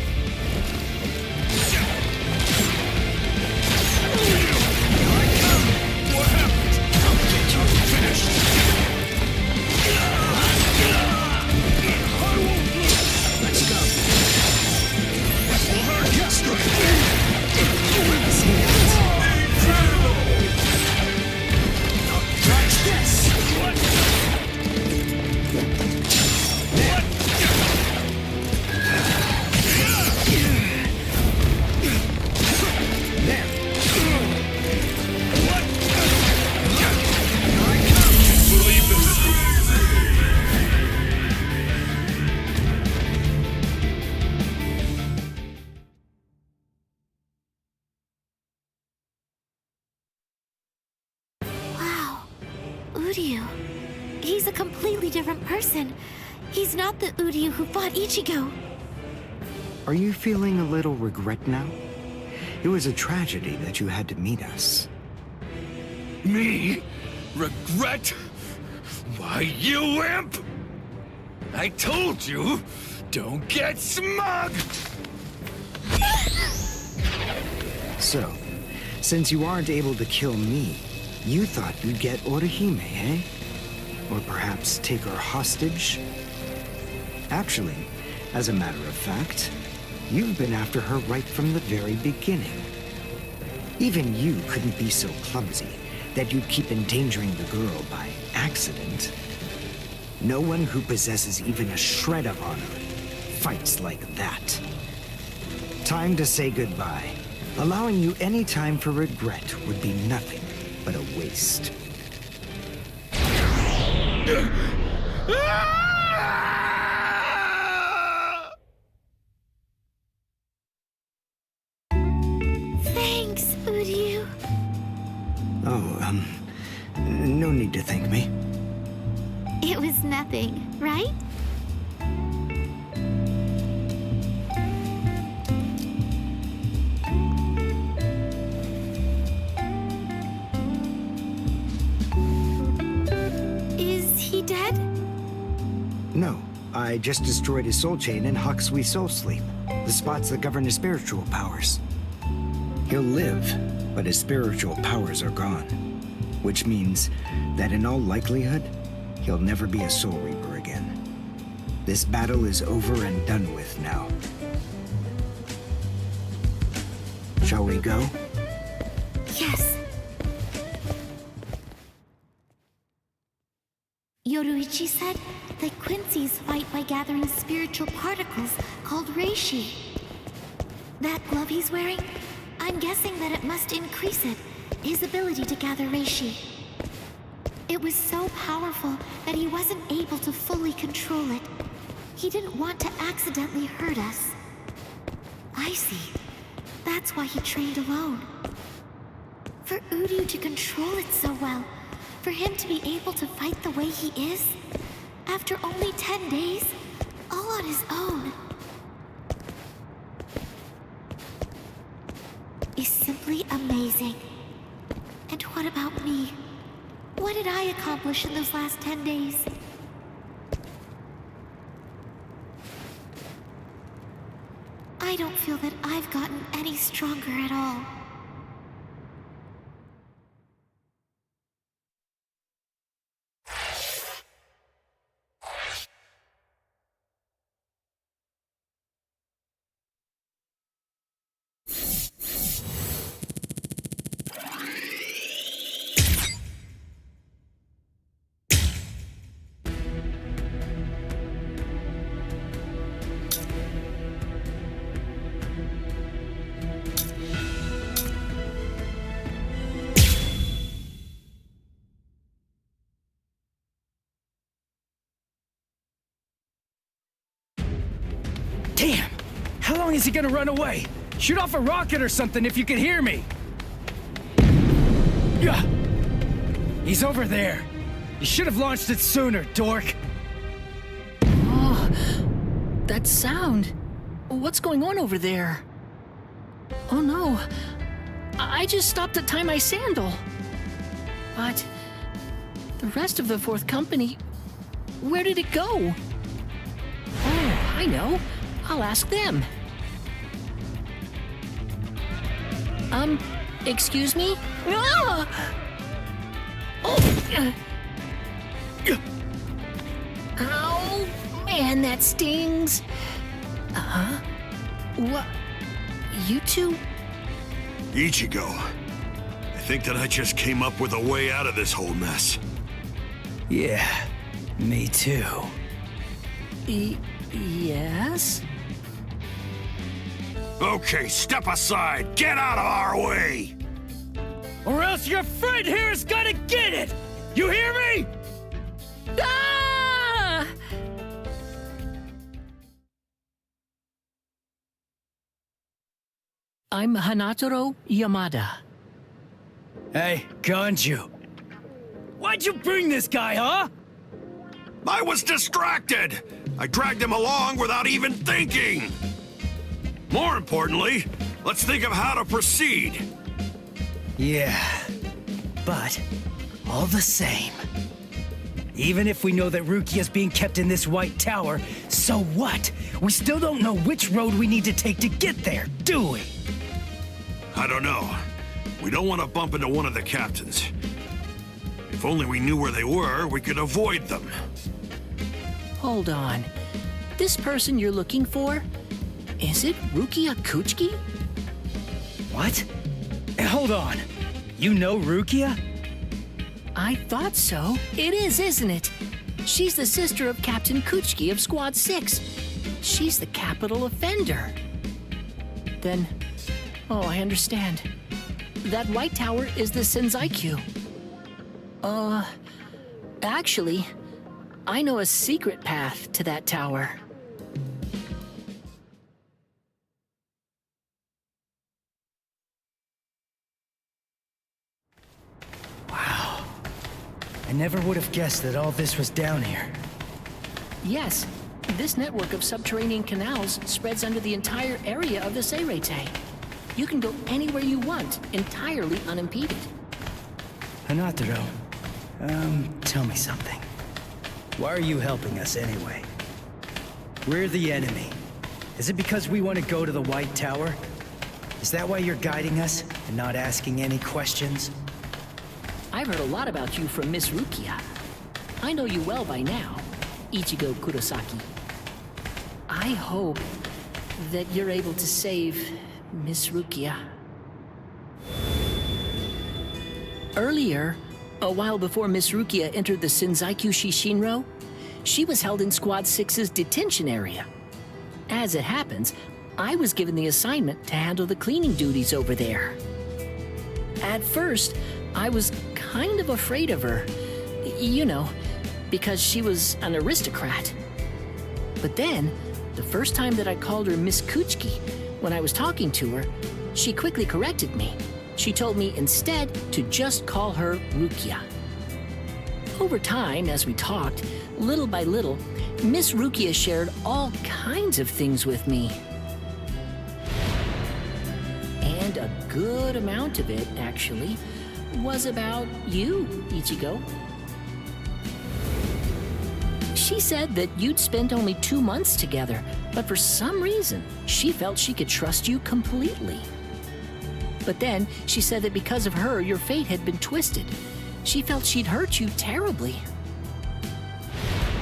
What happened? I'll get you finished! Let's go! Watch this! What? There! What? I can't believe this! Wow. Uryu. He's a completely different person. He's not the Uryu who fought Ichigo. Are you feeling a little regret now? It was a tragedy that you had to meet us. Me? Regret? Why, you imp! I told you, don't get smug! So, since you aren't able to kill me, you thought you'd get Orihime, eh? Or perhaps take her hostage? Actually, as a matter of fact, you've been after her right from the very beginning. Even you couldn't be so clumsy that you'd keep endangering the girl by accident. No one who possesses even a shred of honor fights like that. Time to say goodbye. Allowing you any time for regret would be nothing but a waste. Thanks, Uryu. Oh, no need to thank me. It was nothing, right? he dead? No, I just destroyed his soul chain in Hakusui Soul Sleep, the spots that govern his spiritual powers. He'll live, but his spiritual powers are gone. Which means that in all likelihood, he'll never be a Soul Reaper again. This battle is over and done with now. Shall we go? Yes. Yoruichi said that Quincy's fight by gathering spiritual particles called Reishi. That glove he's wearing, I'm guessing that it must increase it, his ability to gather Reishi. It was so powerful that he wasn't able to fully control it. He didn't want to accidentally hurt us. I see. That's why he trained alone. For Uryu to control it so well, for him to be able to fight the way he is, after only 10 days, all on his own, is simply amazing. And what about me? What did I accomplish in those last 10 days? I don't feel that I've gotten any stronger at all. Damn! How long is he gonna run away? Shoot off a rocket or something if you can hear me! Yeah. He's over there. You should have launched it sooner, dork. Oh, that sound. What's going on over there? Oh no. I just stopped to tie my sandal. But the rest of the fourth company, where did it go? Oh, I know. I'll ask them. Excuse me? Ah! Oh! Ow! Man, that stings! Uh-huh? What? You two? Ichigo, I think that I just came up with a way out of this whole mess. Yeah, me too. Yes? Okay, step aside! Get out of our way! Or else your friend here's gonna get it! You hear me? Ah! I'm Hanataro Yamada. Hey, Ganju. Why'd you bring this guy, huh? I was distracted! I dragged him along without even thinking! More importantly, let's think of how to proceed. Yeah, but all the same. Even if we know that Rukia's being kept in this white tower, so what? We still don't know which road we need to take to get there, do we? I don't know. We don't want to bump into one of the captains. If only we knew where they were, we could avoid them. Hold on. This person you're looking for? Is it Rukia Kuchiki? What? Hold on. You know Rukia? I thought so. It is, isn't it? She's the sister of Captain Kuchiki of Squad 6. She's the capital offender. Then, oh, I understand. That white tower is the Senzai-Q. Actually, I know a secret path to that tower. Wow. I never would have guessed that all this was down here. Yes, this network of subterranean canals spreads under the entire area of the Seireitei. You can go anywhere you want, entirely unimpeded. Hanataro, tell me something. Why are you helping us anyway? We're the enemy. Is it because we want to go to the White Tower? Is that why you're guiding us and not asking any questions? I've heard a lot about you from Miss Rukia. I know you well by now, Ichigo Kurosaki. I hope that you're able to save Miss Rukia. Earlier, a while before Miss Rukia entered the Shinzaiku Shishinro, she was held in Squad 6's detention area. As it happens, I was given the assignment to handle the cleaning duties over there. At first, I was kind of afraid of her, you know, because she was an aristocrat. But then, the first time that I called her Miss Kuchiki, when I was talking to her, she quickly corrected me. She told me instead to just call her Rukia. Over time, as we talked, little by little, Miss Rukia shared all kinds of things with me. And a good amount of it, actually, was about you, Ichigo. She said that you'd spent only 2 months together, but for some reason, she felt she could trust you completely. But then, she said that because of her, your fate had been twisted. She felt she'd hurt you terribly.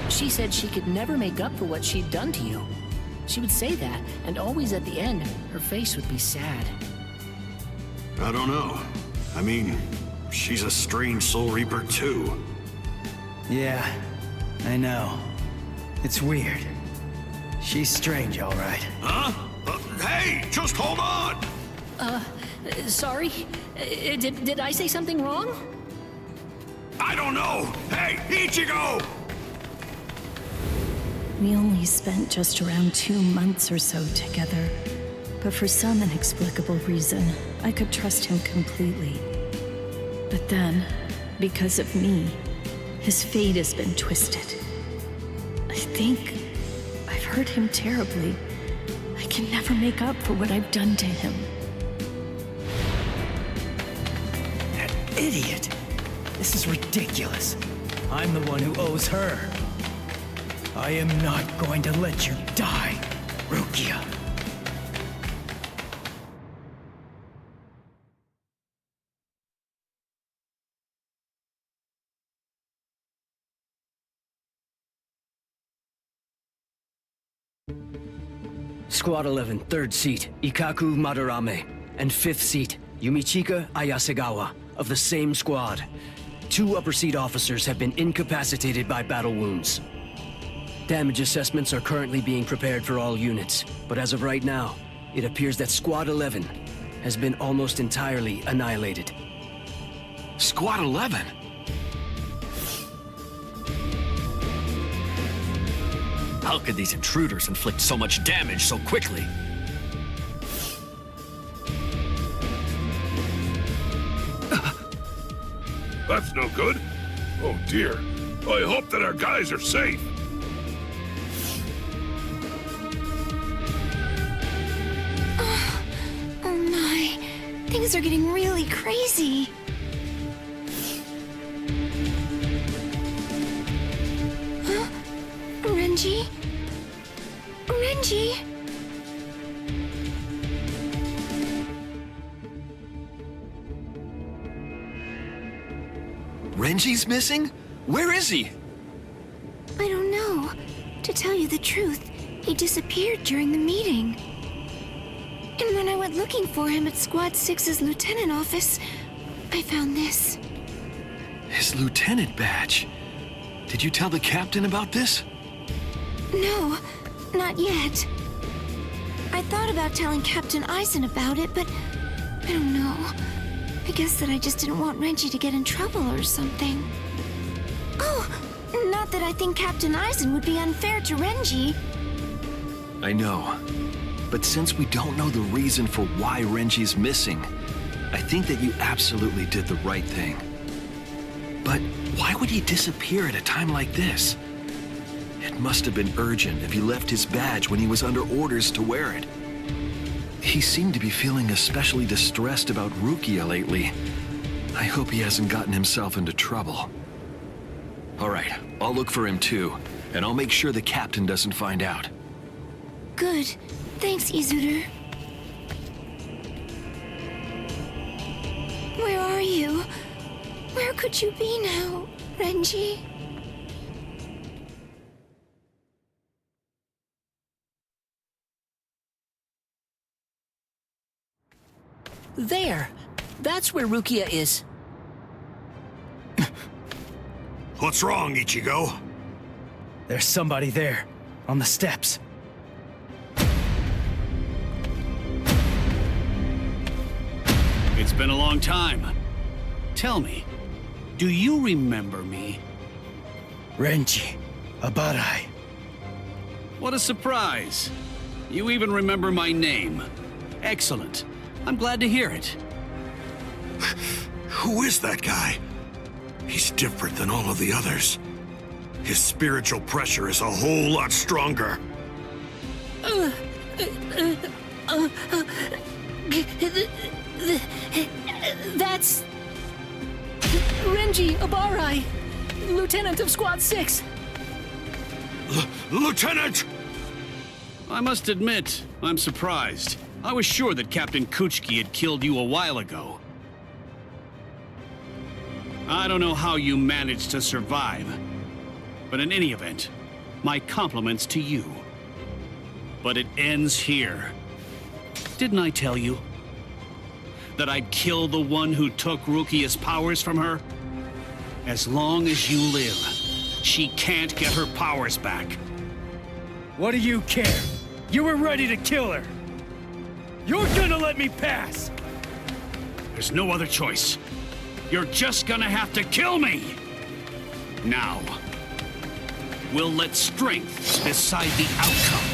She said she could never make up for what she'd done to you. She would say that, and always at the end, her face would be sad. I don't know. I mean, she's a strange Soul Reaper too. Yeah, I know. It's weird. She's strange, all right. Huh? Hey, just hold on! Sorry? Did I say something wrong? I don't know! Hey, Ichigo! We only spent just around 2 months or so together, but for some inexplicable reason, I could trust him completely. But then, because of me, his fate has been twisted. I think I've hurt him terribly. I can never make up for what I've done to him. That idiot! This is ridiculous. I'm the one who owes her. I am not going to let you die, Rukia. Squad 11, 3rd seat, Ikkaku Madarame, and 5th seat, Yumichika Ayasegawa, of the same squad. 2 upper seat officers have been incapacitated by battle wounds. Damage assessments are currently being prepared for all units, but as of right now, it appears that Squad 11 has been almost entirely annihilated. Squad 11? How could these intruders inflict so much damage so quickly? That's no good. Oh dear. I hope that our guys are safe. Oh my, things are getting really crazy. Huh? Renji? Renji? Renji's missing? Where is he? I don't know. To tell you the truth, he disappeared during the meeting. And when I went looking for him at Squad 6's lieutenant office, I found this. His lieutenant badge. Did you tell the captain about this? No, not yet. I thought about telling Captain Aizen about it, but I don't know. I guess that I just didn't want Renji to get in trouble or something. Oh, not that I think Captain Aizen would be unfair to Renji. I know. But since we don't know the reason for why Renji's missing, I think that you absolutely did the right thing. But why would he disappear at a time like this? It must have been urgent if he left his badge when he was under orders to wear it. He seemed to be feeling especially distressed about Rukia lately. I hope he hasn't gotten himself into trouble. All right, I'll look for him too, and I'll make sure the captain doesn't find out. Good. Thanks, Izuru. Where are you? Where could you be now, Renji? There! That's where Rukia is. What's wrong, Ichigo? There's somebody there, on the steps. It's been a long time. Tell me, do you remember me? Renji, Abarai. What a surprise. You even remember my name. Excellent. I'm glad to hear it. Who is that guy? He's different than all of the others. His spiritual pressure is a whole lot stronger. That's... Renji Abarai, Lieutenant of Squad 6. Lieutenant! I must admit, I'm surprised. I was sure that Captain Kuchiki had killed you a while ago. I don't know how you managed to survive, but in any event, my compliments to you. But it ends here. Didn't I tell you that I'd kill the one who took Rukia's powers from her? As long as you live, she can't get her powers back. What do you care? You were ready to kill her. You're gonna let me pass! There's no other choice. You're just gonna have to kill me! Now, we'll let strength decide the outcome.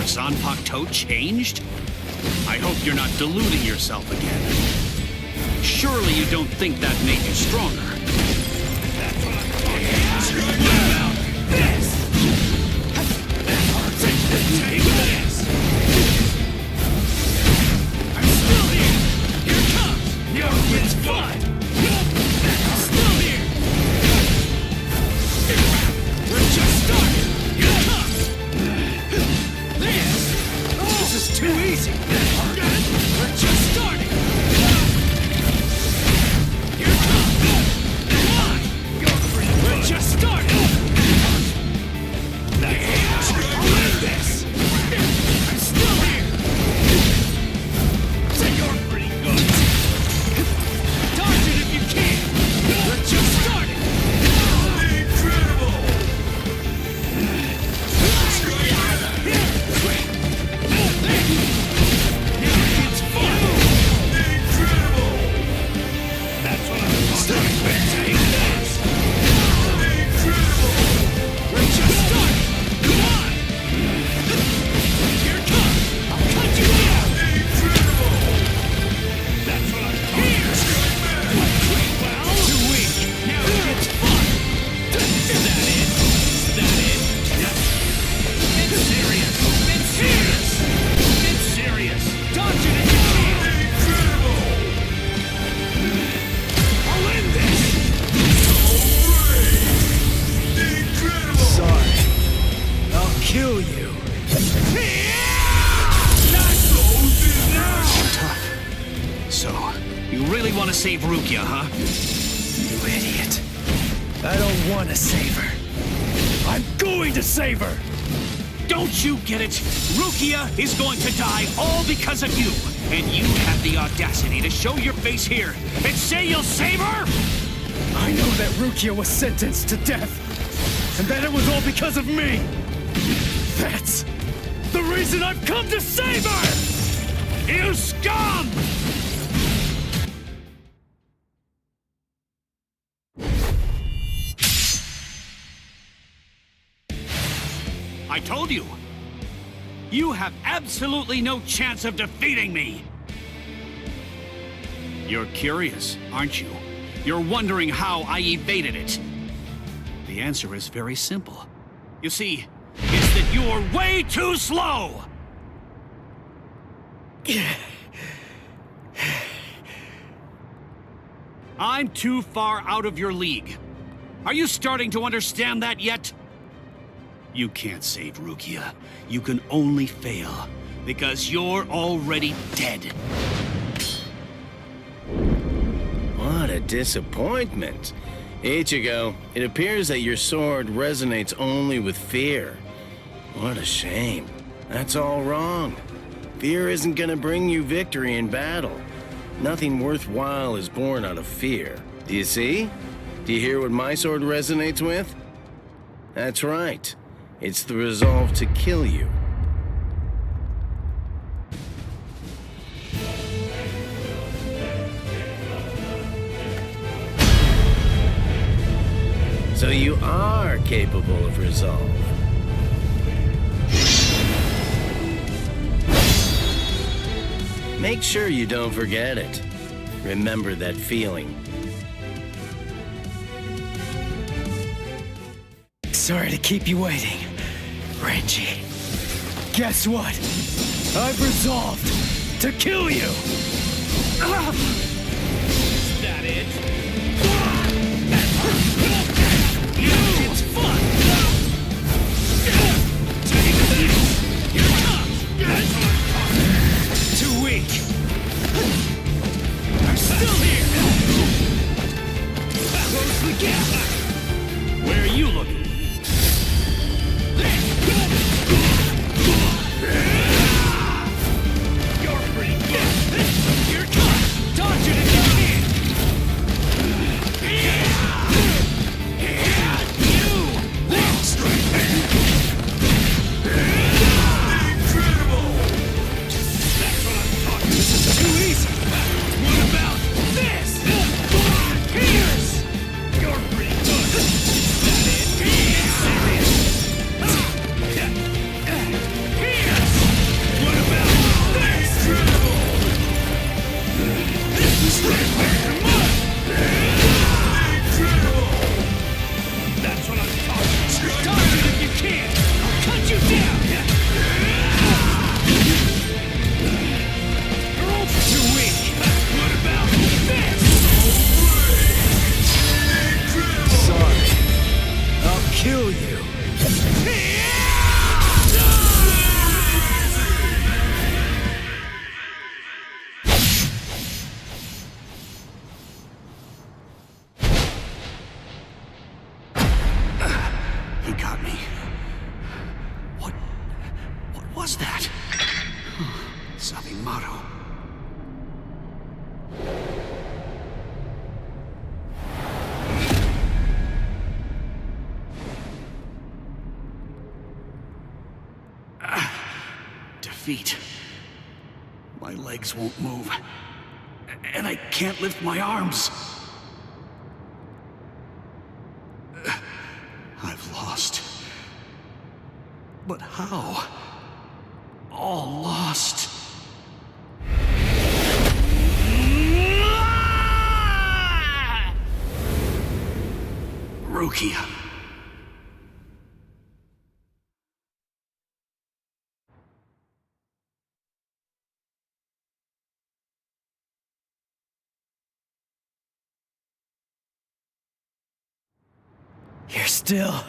Zanpakuto changed? I hope you're not deluding yourself again. Surely you don't think that made you stronger. That's what I'm talking about. This! Take this! I'm still here! Here it comes! It's fun! I'm still here! We're just starting! Here it comes! This is too easy! We're just starting! Here it comes! Come on! We're just starting! I'll win this! I'm still here! So you're pretty good! Dodge it if you can! We're just starting! Incredible! It's fun! Incredible! That's what I'm talking about. Take this! Incredible! We're just starting! Come on! Here it comes! I'll cut you out! Incredible! That's what I'm talking about. Well, too weak. Now it gets fun! Is that it? Is that it? Yes. It's serious! It's serious! It's serious! Dodge it if you can! Incredible! I'll end this! Incredible! Sorry. I'll kill you. Tough. So, you really want to save Rukia, huh? You idiot. I don't want to save her. I'm going to save her! Don't you get it? Rukia is going to die all because of you! And you have the audacity to show your face here and say you'll save her?! I know that Rukia was sentenced to death, and that it was all because of me! That's the reason I've come to save her! You scum! I told you! You have absolutely no chance of defeating me! You're curious, aren't you? You're wondering how I evaded it. The answer is very simple. You see, it's that you're way too slow! I'm too far out of your league. Are you starting to understand that yet? You can't save Rukia. You can only fail, because you're already dead. What a disappointment. Ichigo, it appears that your sword resonates only with fear. What a shame. That's all wrong. Fear isn't gonna bring you victory in battle. Nothing worthwhile is born out of fear. Do you see? Do you hear what my sword resonates with? That's right. It's the resolve to kill you. So you are capable of resolve. Make sure you don't forget it. Remember that feeling. Sorry to keep you waiting, Renji. Guess what? I've resolved to kill you! Is that it? It's fun! Take this! Here it comes! Too weak! I'm still here! Close the gap! Where are you looking? You're pretty good! Here it comes! Dodge it if you can! Incredible! That's what I'm talking about. This is too easy! What about this? Pierce! You're pretty good! Is that it? Pierce! What about this? Incredible! This is right back to mud! Incredible! That's what I'm talking about. Dodge it if you can! I'll cut you down! You're all too weak! What about this? Incredible! Sorry. I'll kill you. He got me. What was that? Sabimaru. Defeat. My legs won't move. And I can't lift my arms. I've lost. But how? All lost. Rukia. You're still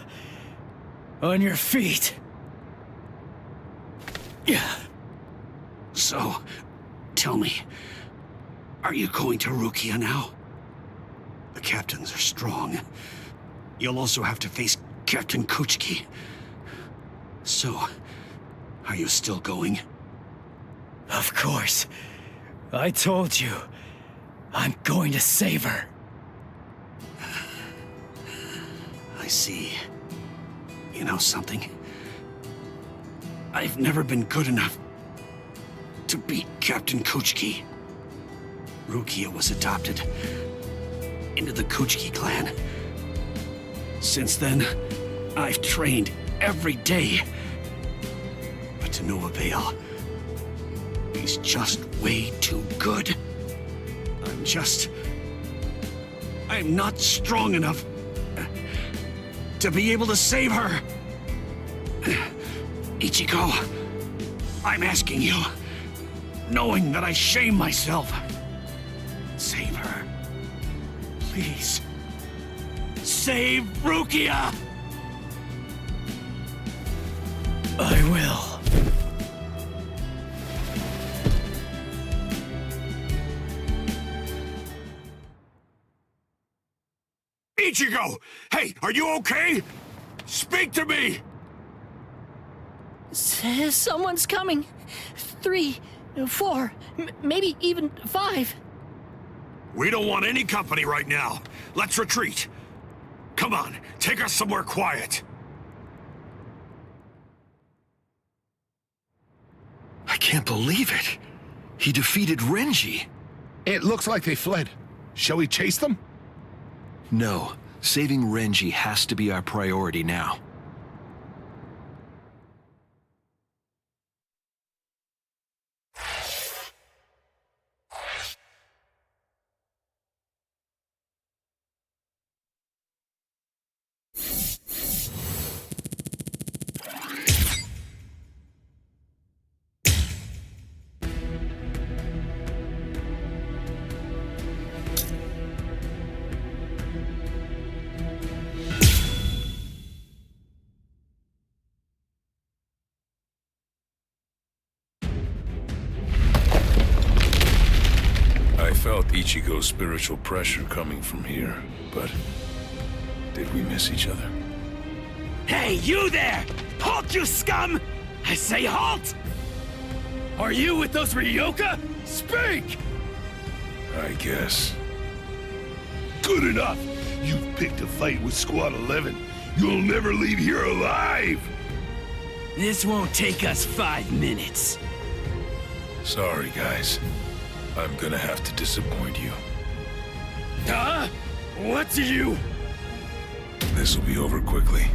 on your feet. Yeah. So, tell me, are you going to Rukia now? The captains are strong. You'll also have to face Captain Kuchiki. So, are you still going? Of course. I told you. I'm going to save her. I see. You know something? I've never been good enough to beat Captain Kuchiki. Rukia was adopted into the Kuchiki clan. Since then, I've trained every day to no avail. He's just way too good. I'm not strong enough to be able to save her. Ichigo, I'm asking you, knowing that I shame myself, save her. Please. Save Rukia! I will. Ichigo! Hey, are you okay? Speak to me! Someone's coming. 3, 4, maybe even 5. We don't want any company right now. Let's retreat. Come on, take us somewhere quiet. I can't believe it. He defeated Renji. It looks like they fled. Shall we chase them? No. Saving Renji has to be our priority now. I felt Ichigo's spiritual pressure coming from here, but did we miss each other? Hey, you there! Halt, you scum! I say halt! Are you with those Ryoka? Speak! I guess. Good enough. You've picked a fight with Squad 11. You'll never leave here alive! This won't take us 5 minutes. Sorry, guys. I'm gonna have to disappoint you. Huh? What do you... This'll be over quickly.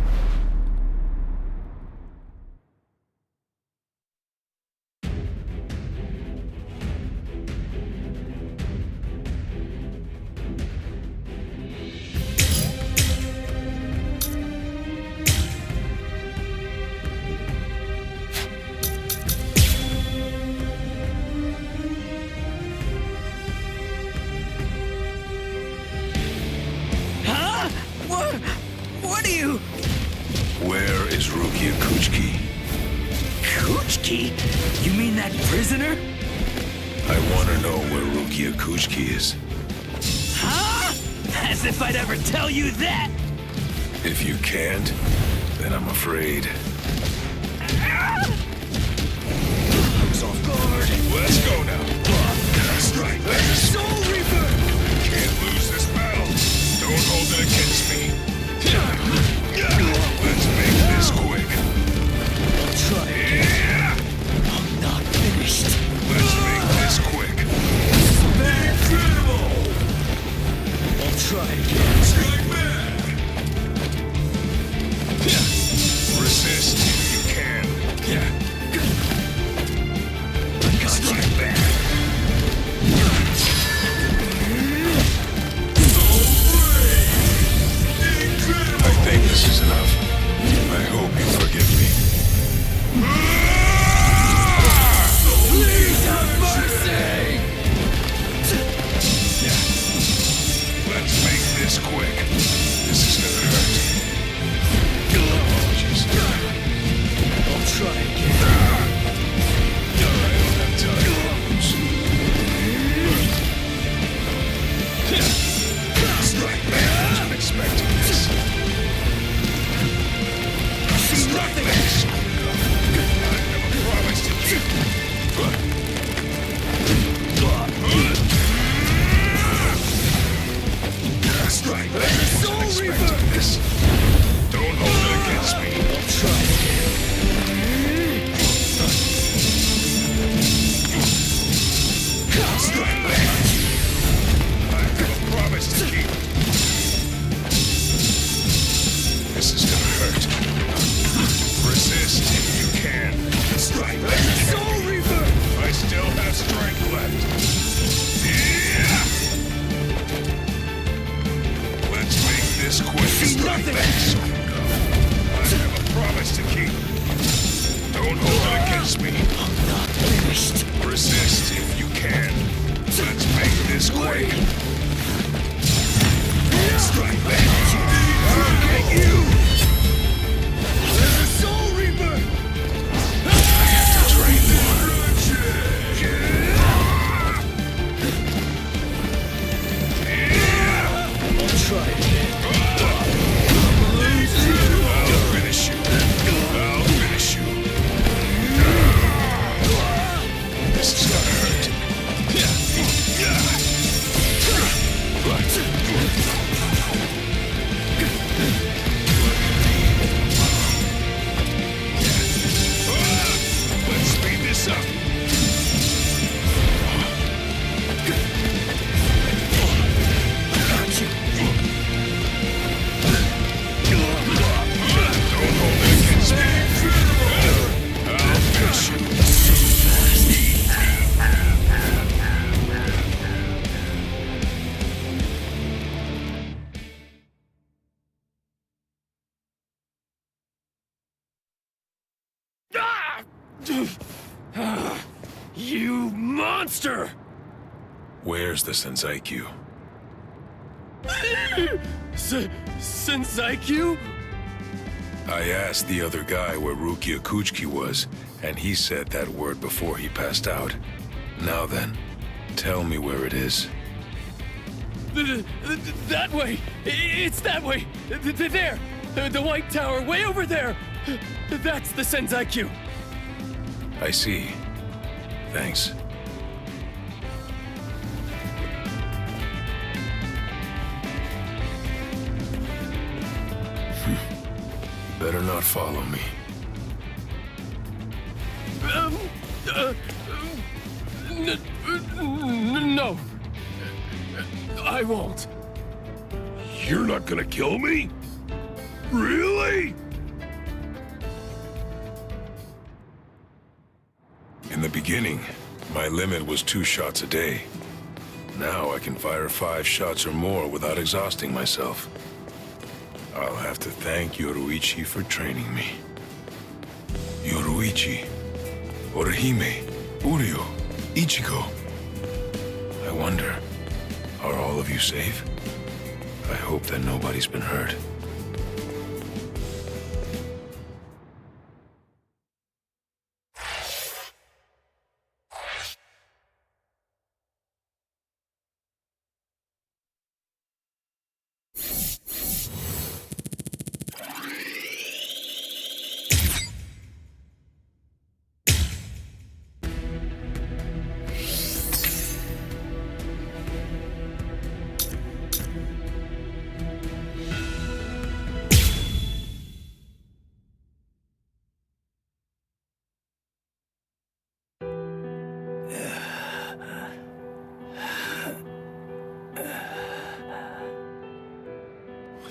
What are you... Where is Rukia Kuchiki? Kuchiki? You mean that prisoner? I want to know where Rukia Kuchiki is. Huh? As if I'd ever tell you that! If you can't, then I'm afraid. Looks off guard. Let's go now. Strike back. Soul Reaper! Can't lose this battle. Don't hold it against me. Let's make this quick. I'll try again. I'm not finished. Let's make this quick. Incredible! I'll try again. Strike back. Resist if you can. Strike back. I think this is enough. I hope you forgive me. Please have mercy! Let's make this quick. This is gonna hurt. Apologies. I'll try again. I don't have time to lose. Strike back. I wasn't expecting this. Strike back. I have a promise to keep. Strike back. I wasn't expecting this. Don't hold it against me. I'll try again. Strike back. I have a promise to keep. This is gonna hurt. Resist if you can. Strike. of strength left. Let's make this quick. Nothing. I have a promise to keep. Don't hold it against me. I'm not finished. Resist if you can. Let's make this quick. Strike back. I'll get you. There's a Soul Reaper. I have to train more. I'll try it. I'll finish you. I'll finish you. This is gonna hurt. Let's speed this up. Got you. Don't hold it against me. I'll finish you. You monster! Where's the Seireitei? Seireitei? I asked the other guy where Rukia was, and he said that word before he passed out. Now then, tell me where it is. That way! It's that way! There! The White Tower, way over there! That's the Seireitei! I see. Thanks. Better not follow me. No. I won't. You're not gonna kill me? Really? In the beginning, my limit was 2 shots a day. Now I can fire 5 shots or more without exhausting myself. I'll have to thank Yoruichi for training me. Yoruichi, Orihime, Uryu, Ichigo. I wonder, are all of you safe? I hope that nobody's been hurt.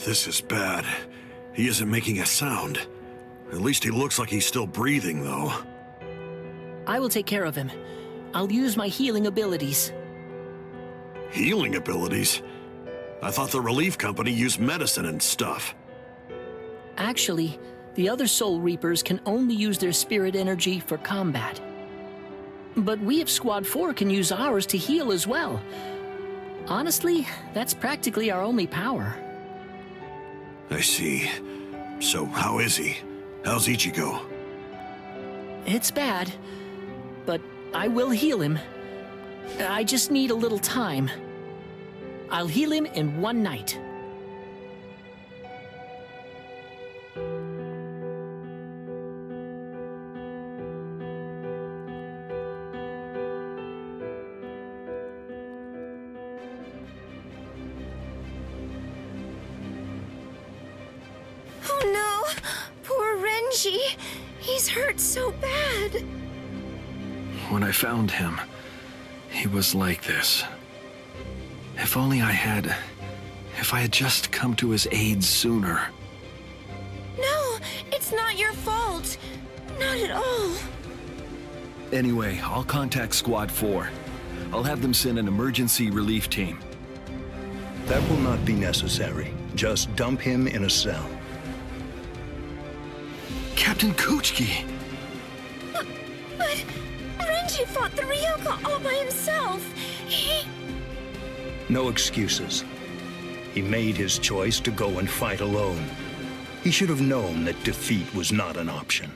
This is bad. He isn't making a sound. At least he looks like he's still breathing, though. I will take care of him. I'll use my healing abilities. Healing abilities? I thought the relief company used medicine and stuff. Actually, the other Soul Reapers can only use their spirit energy for combat. But we of Squad 4 can use ours to heal as well. Honestly, that's practically our only power. I see. So how is he? How's Ichigo? It's bad, but I will heal him. I just need a little time. I'll heal him in 1 night. Oh no! Poor Renji! He's hurt so bad! When I found him, he was like this. If only I had just come to his aid sooner. No, it's not your fault. Not at all. Anyway, I'll contact Squad 4. I'll have them send an emergency relief team. That will not be necessary. Just dump him in a cell. Captain Kuchiki! But Renji fought the Ryoka all by himself. No excuses. He made his choice to go and fight alone. He should have known that defeat was not an option.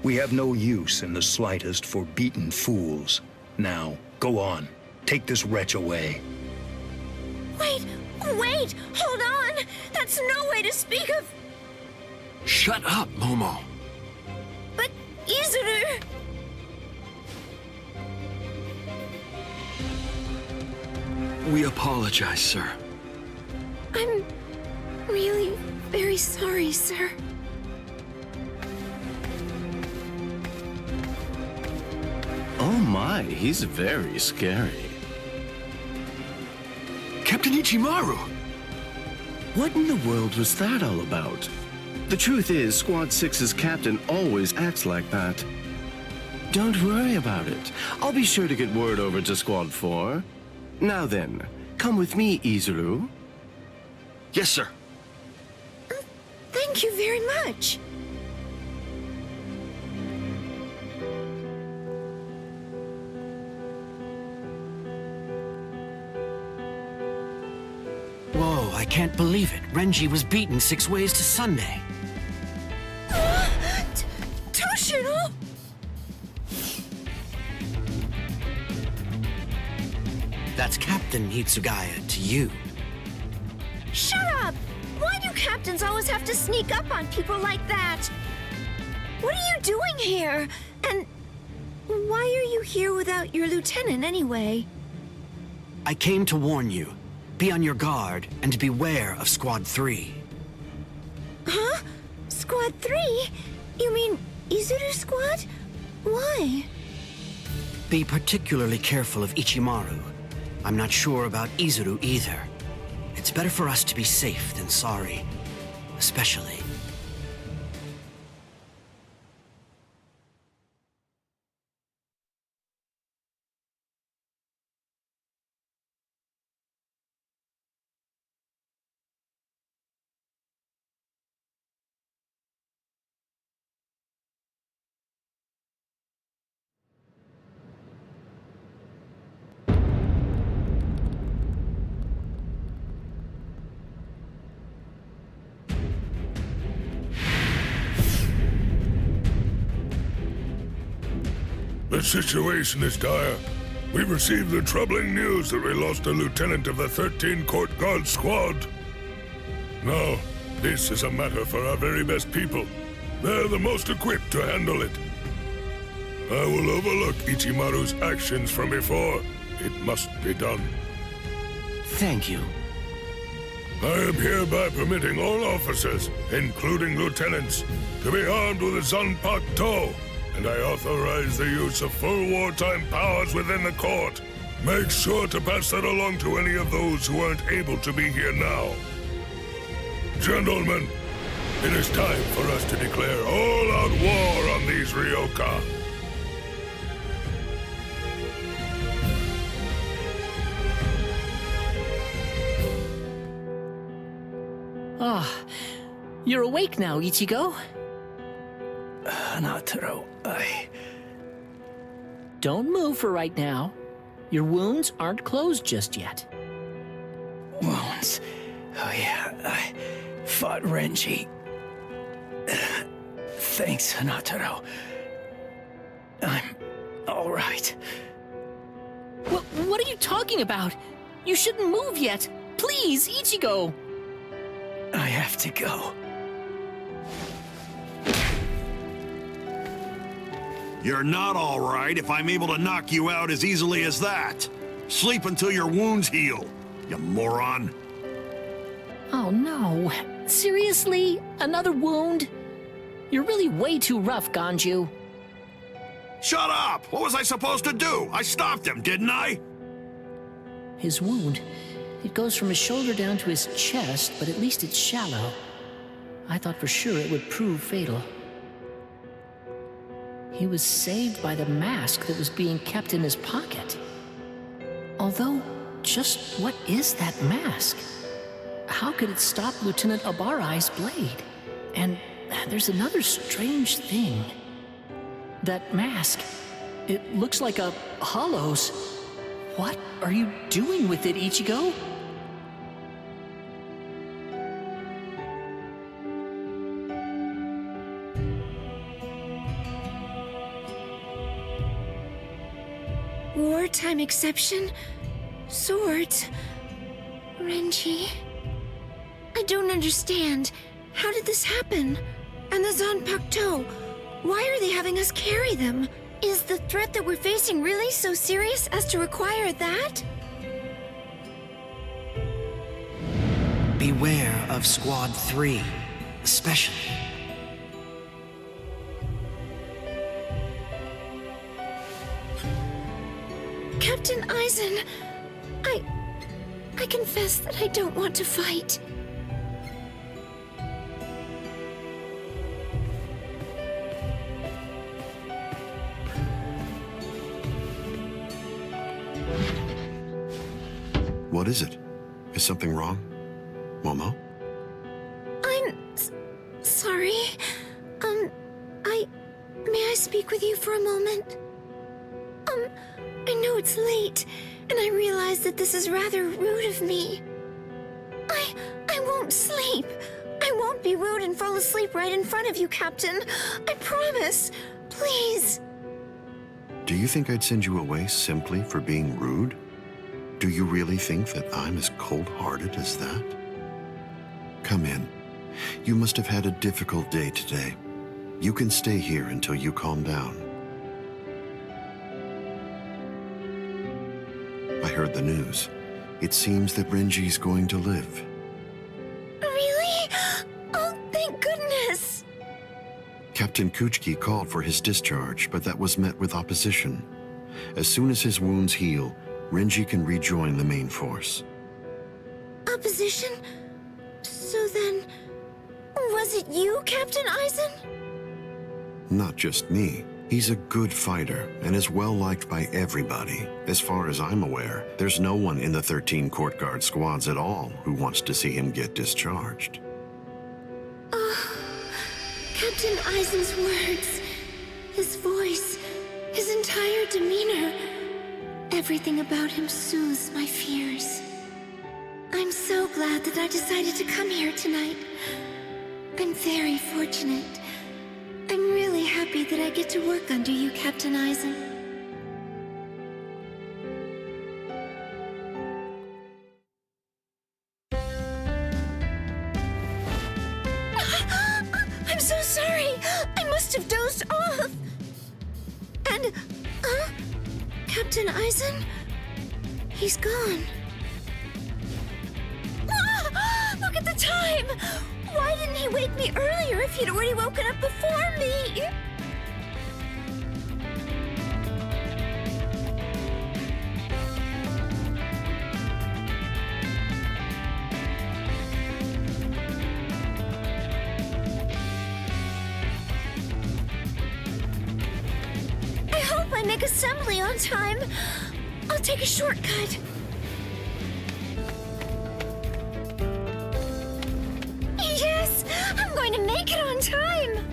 We have no use in the slightest for beaten fools. Now, go on. Take this wretch away. Wait! Hold on! That's no way to speak of... Shut up, Momo! But Izuru... We apologize, sir. I'm really very sorry, sir. Oh my, he's very scary. Captain Ichimaru! What in the world was that all about? The truth is, Squad 6's captain always acts like that. Don't worry about it. I'll be sure to get word over to Squad 4. Now then, come with me, Izuru. Yes, sir. Thank you very much. Whoa, I can't believe it. Renji was beaten 6 ways to Sunday. Toshiro! That's Captain Hitsugaya to you. Shut up! Why do captains always have to sneak up on people like that? What are you doing here? And why are you here without your lieutenant anyway? I came to warn you. Be on your guard and beware of Squad 3. Huh? Squad 3? You mean Izuru Squad? Why? Be particularly careful of Ichimaru. I'm not sure about Izuru either. It's better for us to be safe than sorry. Especially... The situation is dire. We received the troubling news that we lost a lieutenant of the 13 Court Guard Squad. Now, this is a matter for our very best people. They're the most equipped to handle it. I will overlook Ichimaru's actions from before. It must be done. Thank you. I am hereby permitting all officers, including lieutenants, to be armed with a Zanpak To, and I authorize the use of full wartime powers within the court. Make sure to pass that along to any of those who aren't able to be here now. Gentlemen, it is time for us to declare all-out war on these Ryoka. Ah, you're awake now, Ichigo? Hanataro, Don't move for right now. Your wounds aren't closed just yet. Wounds? Oh yeah, I fought Renji. Thanks, Hanataro. I'm all right. What are you talking about? You shouldn't move yet. Please, Ichigo! I have to go. You're not all right if I'm able to knock you out as easily as that. Sleep until your wounds heal, you moron. Oh no. Seriously? Another wound? You're really way too rough, Ganju. Shut up! What was I supposed to do? I stopped him, didn't I? His wound, it goes from his shoulder down to his chest, but at least it's shallow. I thought for sure it would prove fatal. he was saved by the mask that was being kept in his pocket. Although, just what is that mask? How could it stop Lieutenant Abarai's blade? And there's another strange thing. That mask, it looks like a hollow's. What are you doing with it, Ichigo? Wartime exception? Swords? Renji? I don't understand. How did this happen? And the Zanpakuto? Why are they having us carry them? Is the threat that we're facing really so serious as to require that? Beware of Squad 3, especially. Captain Aizen, I confess that I don't want to fight. What is it? Is something wrong? Momo? I'm sorry. May I speak with you for a moment? I know it's late, and I realize that this is rather rude of me. I won't sleep. I won't be rude and fall asleep right in front of you, Captain. I promise. Please. Do you think I'd send you away simply for being rude? Do you really think that I'm as cold-hearted as that? Come in. You must have had a difficult day today. You can stay here until you calm down. I heard the news. It seems that Renji's going to live. Really? Oh, thank goodness! Captain Kuchiki called for his discharge, but that was met with opposition. As soon as his wounds heal, Renji can rejoin the main force. Opposition? So then, was it you, Captain Aizen? Not just me. He's a good fighter and is well liked by everybody. As far as I'm aware, there's no one in the 13 Court Guard squads at all who wants to see him get discharged. Captain Aizen's words, his voice, his entire demeanor, everything about him soothes my fears. I'm so glad that I decided to come here tonight. I'm very fortunate. I'm really happy that I get to work under you, Captain Aizen. I'm so sorry! I must have dozed off! And, Captain Aizen? He's gone. Look at the time! Why didn't he wake me earlier if he'd already woken up before me? I hope I make assembly on time. I'll take a shortcut. Yes! I'm going to make it on time!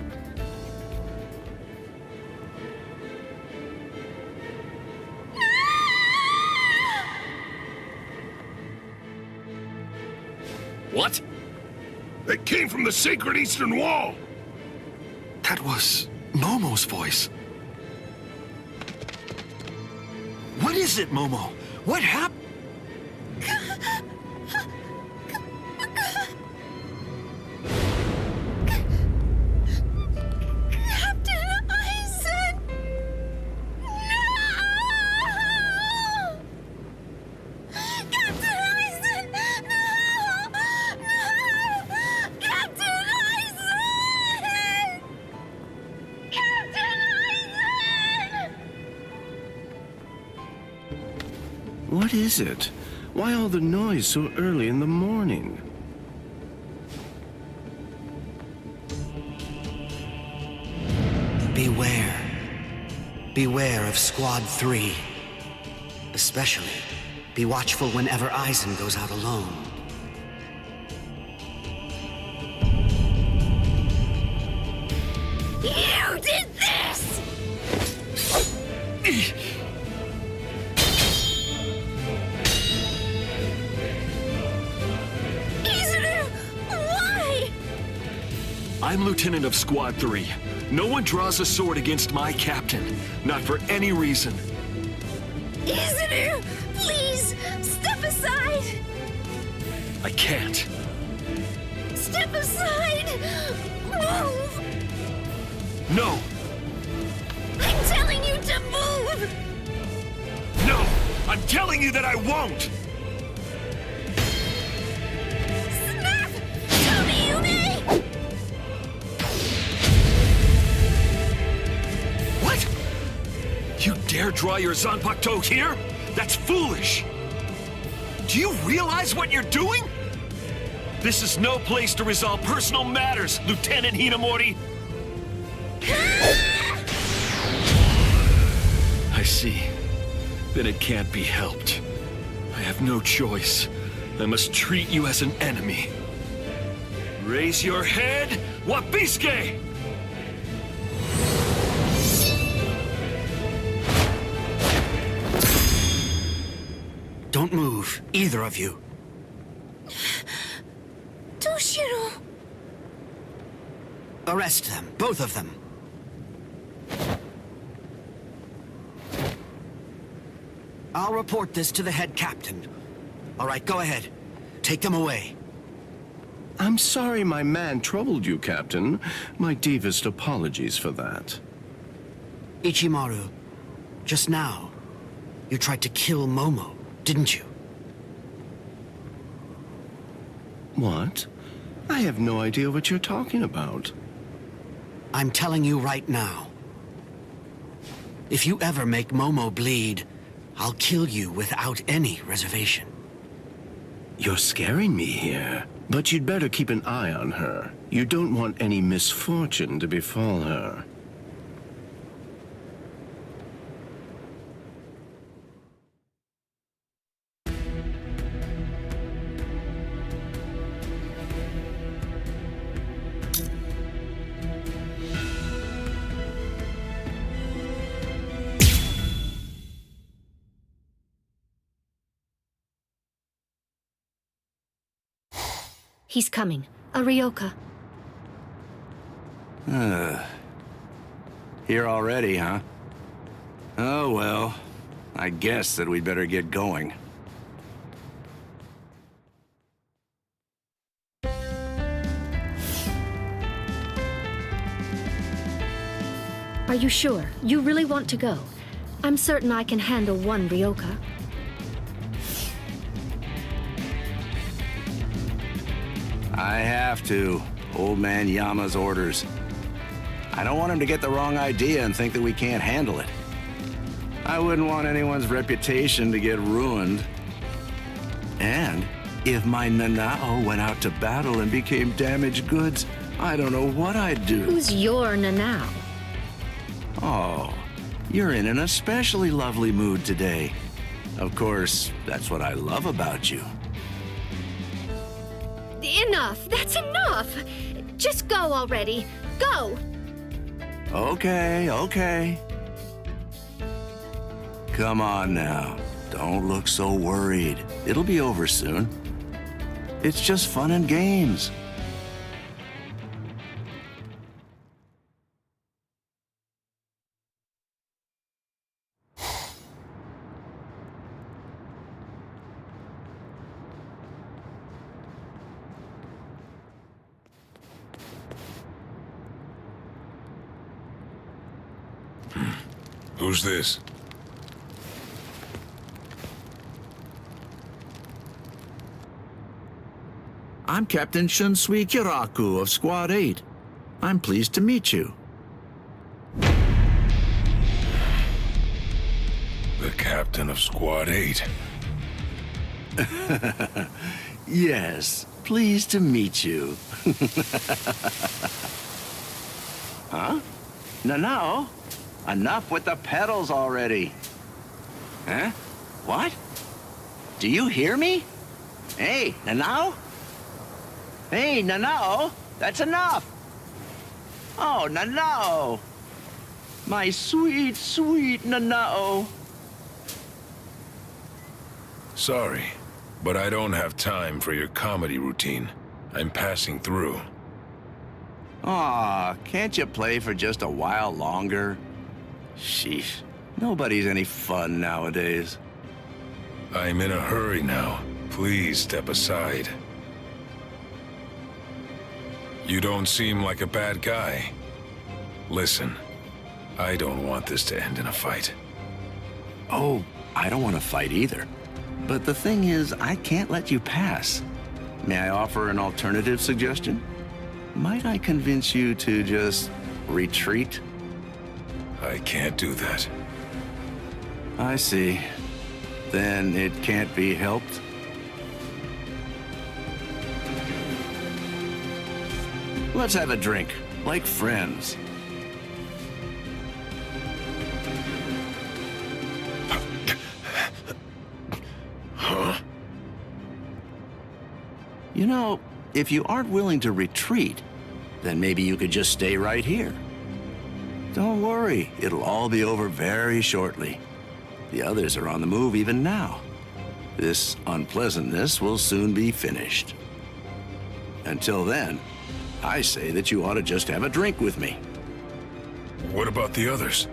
What? It came from the sacred Eastern Wall! That was Momo's voice. What is it, Momo? What happened? Captain Aizen! No! Captain Aizen! No! No! Captain Aizen! Captain Aizen! What is it? Why all the noise so early in the morning? Beware. Beware of Squad 3. Especially, be watchful whenever Aizen goes out alone. You did this! Izuru, why? I'm Lieutenant of Squad 3. No one draws a sword against my captain. Not for any reason. Izuru, please, step aside! I can't. Step aside! Move! No! I'm telling you to move! No! I'm telling you that I won't! Snap! Tomiyume! What? You dare draw your Zanpakuto here? That's foolish! Do you realize what you're doing? This is no place to resolve personal matters, Lieutenant Hinamori! I see. Then it can't be helped. I have no choice. I must treat you as an enemy. Raise your head, Wabisuke! Don't move, either of you. Toshiro! Arrest them, both of them. I'll report this to the head captain. All right, go ahead. Take them away. I'm sorry my man troubled you, Captain. My deepest apologies for that. Ichimaru, just now, you tried to kill Momo, didn't you? What? I have no idea what you're talking about. I'm telling you right now. If you ever make Momo bleed, I'll kill you without any reservation. You're scaring me here. But you'd better keep an eye on her. You don't want any misfortune to befall her. He's coming. A Ryoka. Here already, huh? Oh, well. I guess that we'd better get going. Are you sure? You really want to go? I'm certain I can handle one Ryoka. I have to. Old man Yama's orders. I don't want him to get the wrong idea and think that we can't handle it. I wouldn't want anyone's reputation to get ruined. And if my Nanao went out to battle and became damaged goods, I don't know what I'd do. Who's your Nanao? Oh, you're in an especially lovely mood today. Of course, that's what I love about you. Enough! That's enough! Just go already. Go! Okay, okay. Come on now. Don't look so worried. It'll be over soon. It's just fun and games. Who's this? I'm Captain Shunsui Kiraku of Squad 8. I'm pleased to meet you. The captain of Squad 8. Yes, pleased to meet you. Huh? Nanao? Enough with the pedals already. Huh? What? Do you hear me? Hey, Nanao? Hey, Nanao, that's enough. Oh, Nanao. My sweet, sweet Nanao. Sorry, but I don't have time for your comedy routine. I'm passing through. Aw, can't you play for just a while longer? Sheesh, nobody's any fun nowadays. I'm in a hurry now. Please step aside. You don't seem like a bad guy. Listen, I don't want this to end in a fight. Oh, I don't want to fight either. But the thing is, I can't let you pass. May I offer an alternative suggestion? Might I convince you to just retreat? I can't do that. I see. Then it can't be helped? Let's have a drink, like friends. Huh? You know, if you aren't willing to retreat, then maybe you could just stay right here. Don't worry, it'll all be over very shortly. The others are on the move even now. This unpleasantness will soon be finished. Until then, I say that you ought to just have a drink with me. What about the others?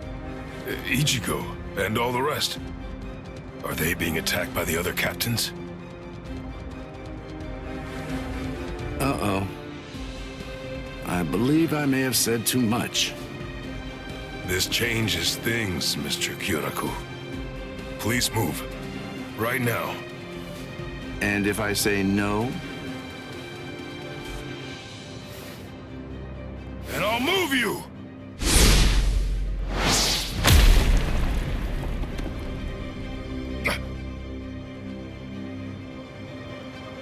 Ichigo and all the rest? Are they being attacked by the other captains? Uh-oh. I believe I may have said too much. This changes things, Mr. Kyoraku. Please move. Right now. And if I say no? And I'll move you!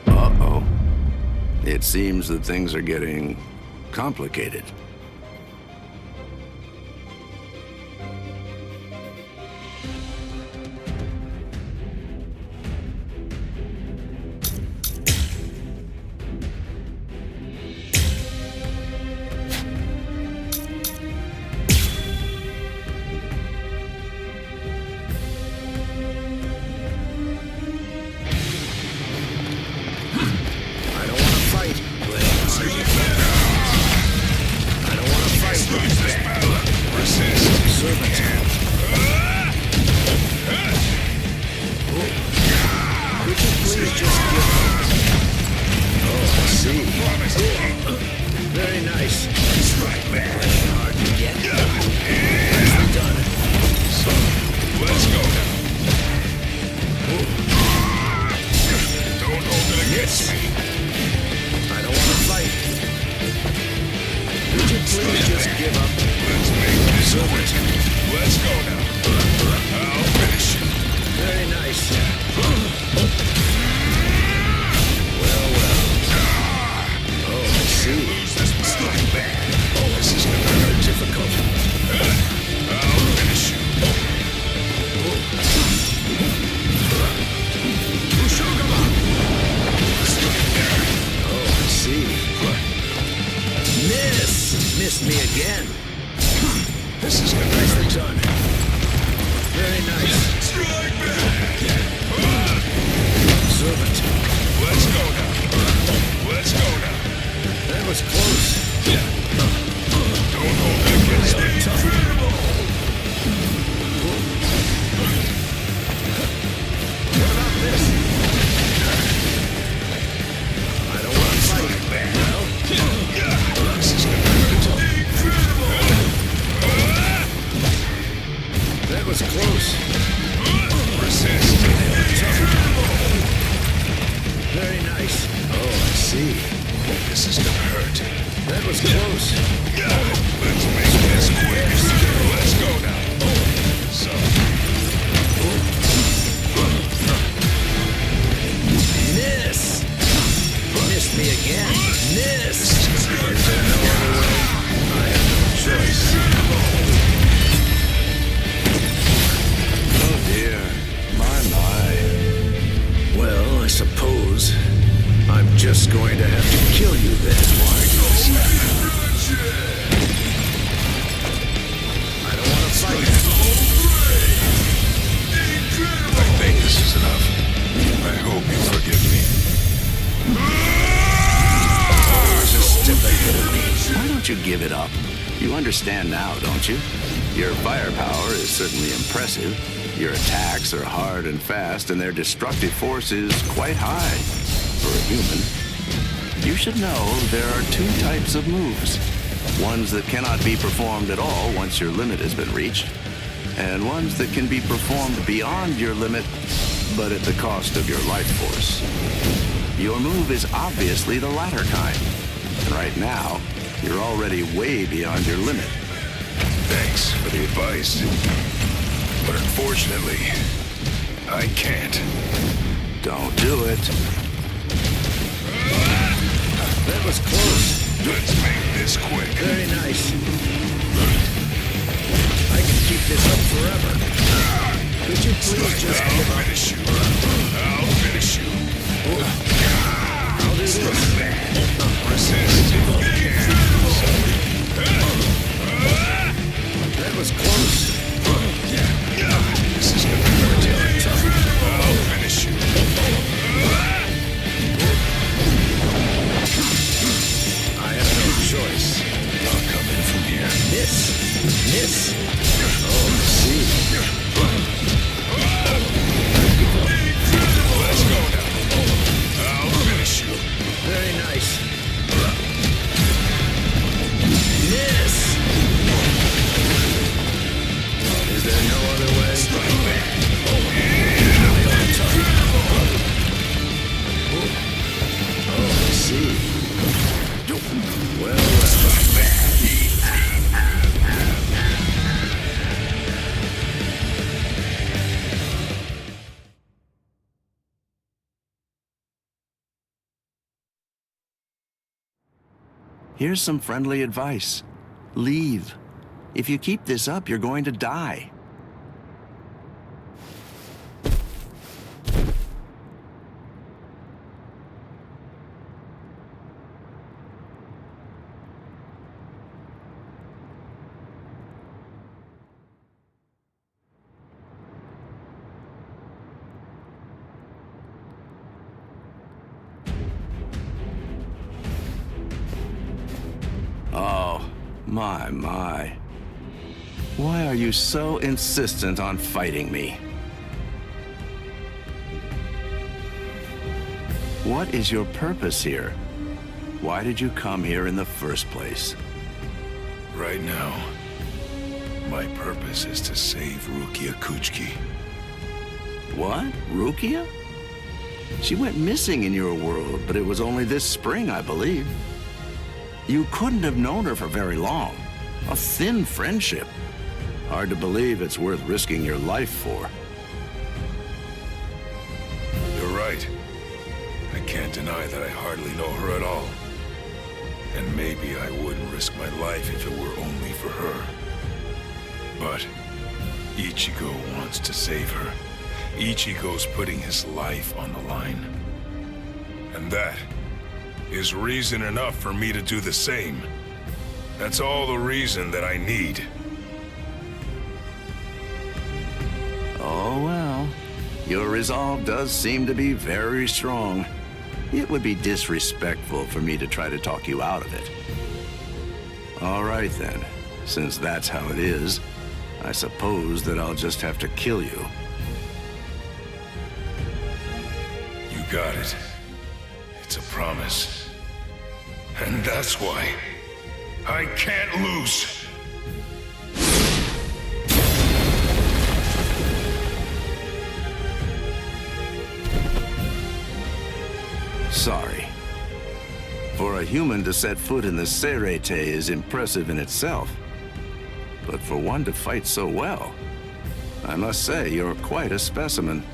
Uh-oh. It seems that things are getting complicated. you give it up? You understand now, don't you? Your firepower is certainly impressive. Your attacks are hard and fast, and their destructive force is quite high for a human. You should know there are two types of moves. Ones that cannot be performed at all once your limit has been reached, and ones that can be performed beyond your limit, but at the cost of your life force. Your move is obviously the latter kind. And right now, you're already way beyond your limit. Thanks for the advice. But unfortunately, I can't. Don't do it. That was close. Let's make this quick. Very nice. I can keep this up forever. Could you please just give up? I'll finish you. I'll do this. Resist if you can. That was close. This is gonna hurt you. I'll finish you. I have no choice. I'll come in from here. Miss. Oh, see. Let's go now. I'll finish you. Very nice. Miss. Is there no other way? Strike back. Oh, I see. Well, Here's some friendly advice. Leave. If you keep this up, you're going to die. Oh, my. Why are you so insistent on fighting me? What is your purpose here? Why did you come here in the first place? Right now, my purpose is to save Rukia Kuchiki. What? Rukia? She went missing in your world, but it was only this spring, I believe. You couldn't have known her for very long. A thin friendship. Hard to believe it's worth risking your life for. You're right. I can't deny that I hardly know her at all. And maybe I wouldn't risk my life if it were only for her. But Ichigo wants to save her. Ichigo's putting his life on the line. And that is reason enough for me to do the same. That's all the reason that I need. Oh well. Your resolve does seem to be very strong. It would be disrespectful for me to try to talk you out of it. All right then. Since that's how it is, I suppose that I'll just have to kill you. You got it. It's a promise. And that's why I can't lose. Sorry. For a human to set foot in the Seireitei is impressive in itself. But for one to fight so well, I must say you're quite a specimen.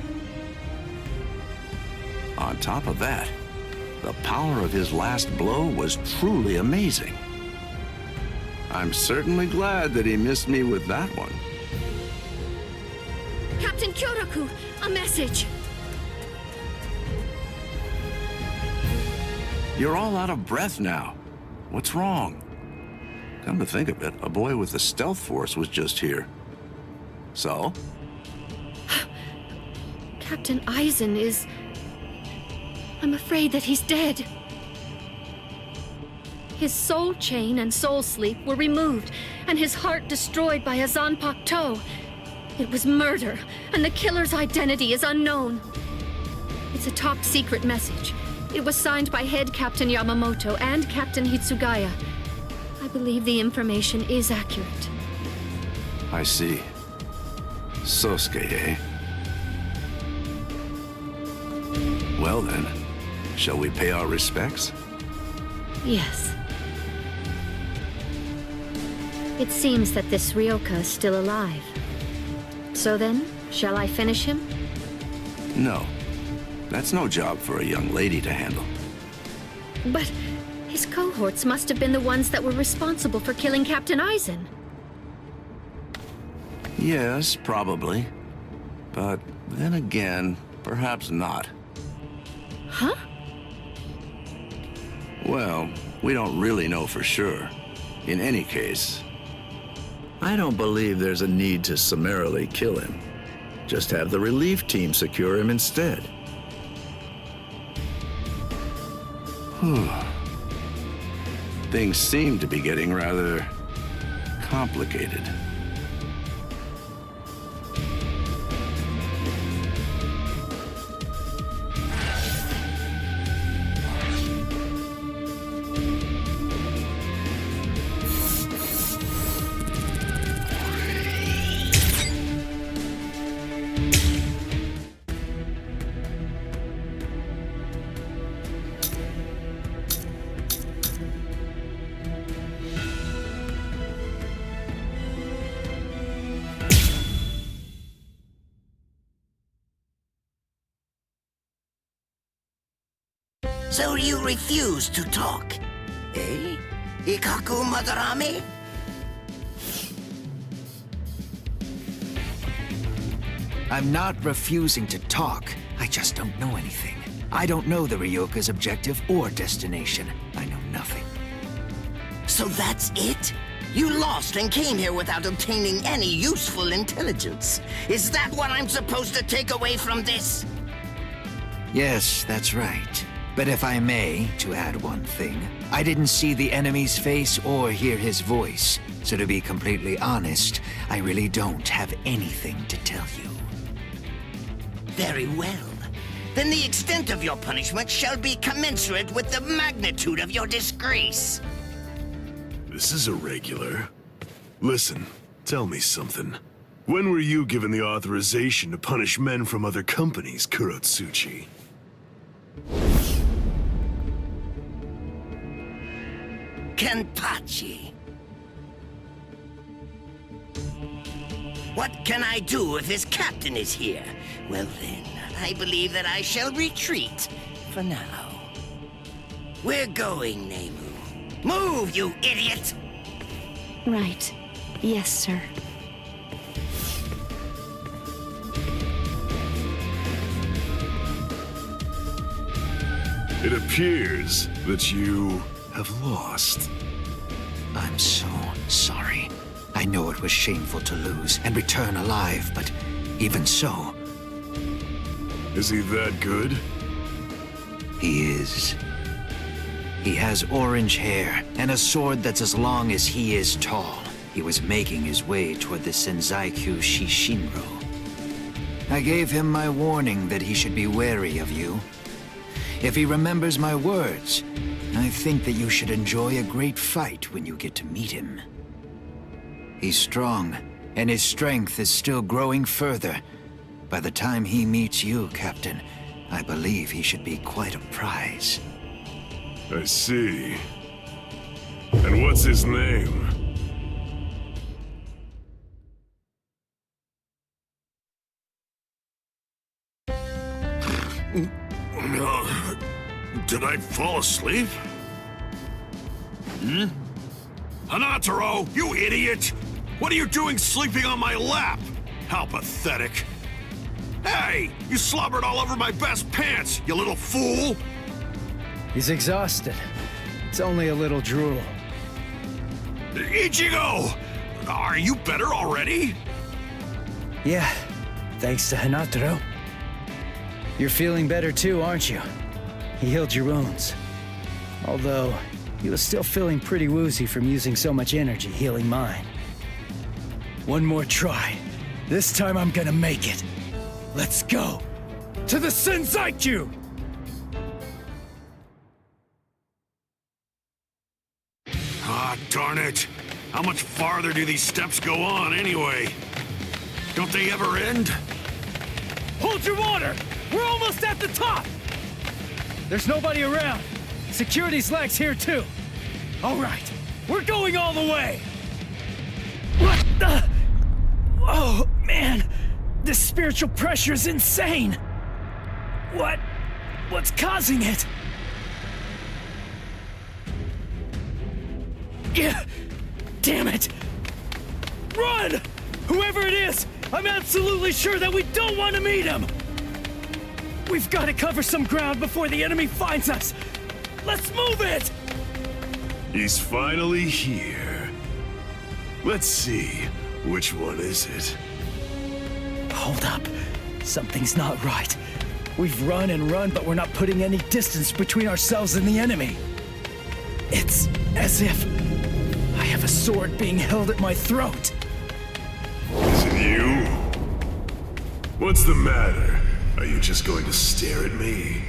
On top of that, the power of his last blow was truly amazing. I'm certainly glad that he missed me with that one. Captain Kyoraku, a message. You're all out of breath now. What's wrong? Come to think of it, a boy with the stealth force was just here. So? Captain Aizen is... I'm afraid that he's dead. His soul chain and soul sleep were removed, and his heart destroyed by a Zanpakuto. It was murder, and the killer's identity is unknown. It's a top-secret message. It was signed by Head Captain Yamamoto and Captain Hitsugaya. I believe the information is accurate. I see. Sosuke, eh? Well then, shall we pay our respects? Yes. It seems that this Ryoka is still alive. So then, shall I finish him? No. That's no job for a young lady to handle. But his cohorts must have been the ones that were responsible for killing Captain Aizen. Yes, probably. But then again, perhaps not. Huh? Well, we don't really know for sure. In any case... I don't believe there's a need to summarily kill him. Just have the relief team secure him instead. Things seem to be getting rather complicated. So you refuse to talk, eh? Ikkaku Madarame? I'm not refusing to talk. I just don't know anything. I don't know the Ryoka's objective or destination. I know nothing. So that's it? You lost and came here without obtaining any useful intelligence. Is that what I'm supposed to take away from this? Yes, that's right. But if I may, to add one thing, I didn't see the enemy's face or hear his voice. So to be completely honest, I really don't have anything to tell you. Very well. Then the extent of your punishment shall be commensurate with the magnitude of your disgrace. This is irregular. Listen, tell me something. When were you given the authorization to punish men from other companies, Kurotsuchi? Kenpachi. What can I do if his captain is here? Well then, I believe that I shall retreat for now. We're going, Nemu. Move, you idiot! Right. Yes, sir. It appears that you have lost. I'm so sorry. I know it was shameful to lose and return alive, but even so... Is he that good? He is. He has orange hair and a sword that's as long as he is tall. He was making his way toward the Senzaiku Shishinro. I gave him my warning that he should be wary of you. If he remembers my words, I think that you should enjoy a great fight when you get to meet him. He's strong, and his strength is still growing further. By the time he meets you, Captain, I believe he should be quite a prize. I see. And what's his name? Did I fall asleep? Hanataro, you idiot! What are you doing sleeping on my lap? How pathetic. Hey, you slobbered all over my best pants, you little fool! He's exhausted. It's only a little drool. Ichigo! Are you better already? Yeah, thanks to Hanataro. You're feeling better too, aren't you? He healed your wounds. Although, He was still feeling pretty woozy from using so much energy healing mine. One more try. This time I'm gonna make it. Let's go! To the Seireitei! Ah, darn it! How much farther do these steps go on, anyway? Don't they ever end? Hold your water! We're almost at the top! There's nobody around. Security's lags here, too. All right, we're going all the way! What the? Oh, man! This spiritual pressure is insane! What's causing it? Yeah! Damn it! Run! Whoever it is, I'm absolutely sure that we don't want to meet him! We've got to cover some ground before the enemy finds us! Let's move it! He's finally here. Let's see, which one is it? Hold up. Something's not right. We've run and run, but we're not putting any distance between ourselves and the enemy. It's as if I have a sword being held at my throat. Is it you? What's the matter? Are you just going to stare at me?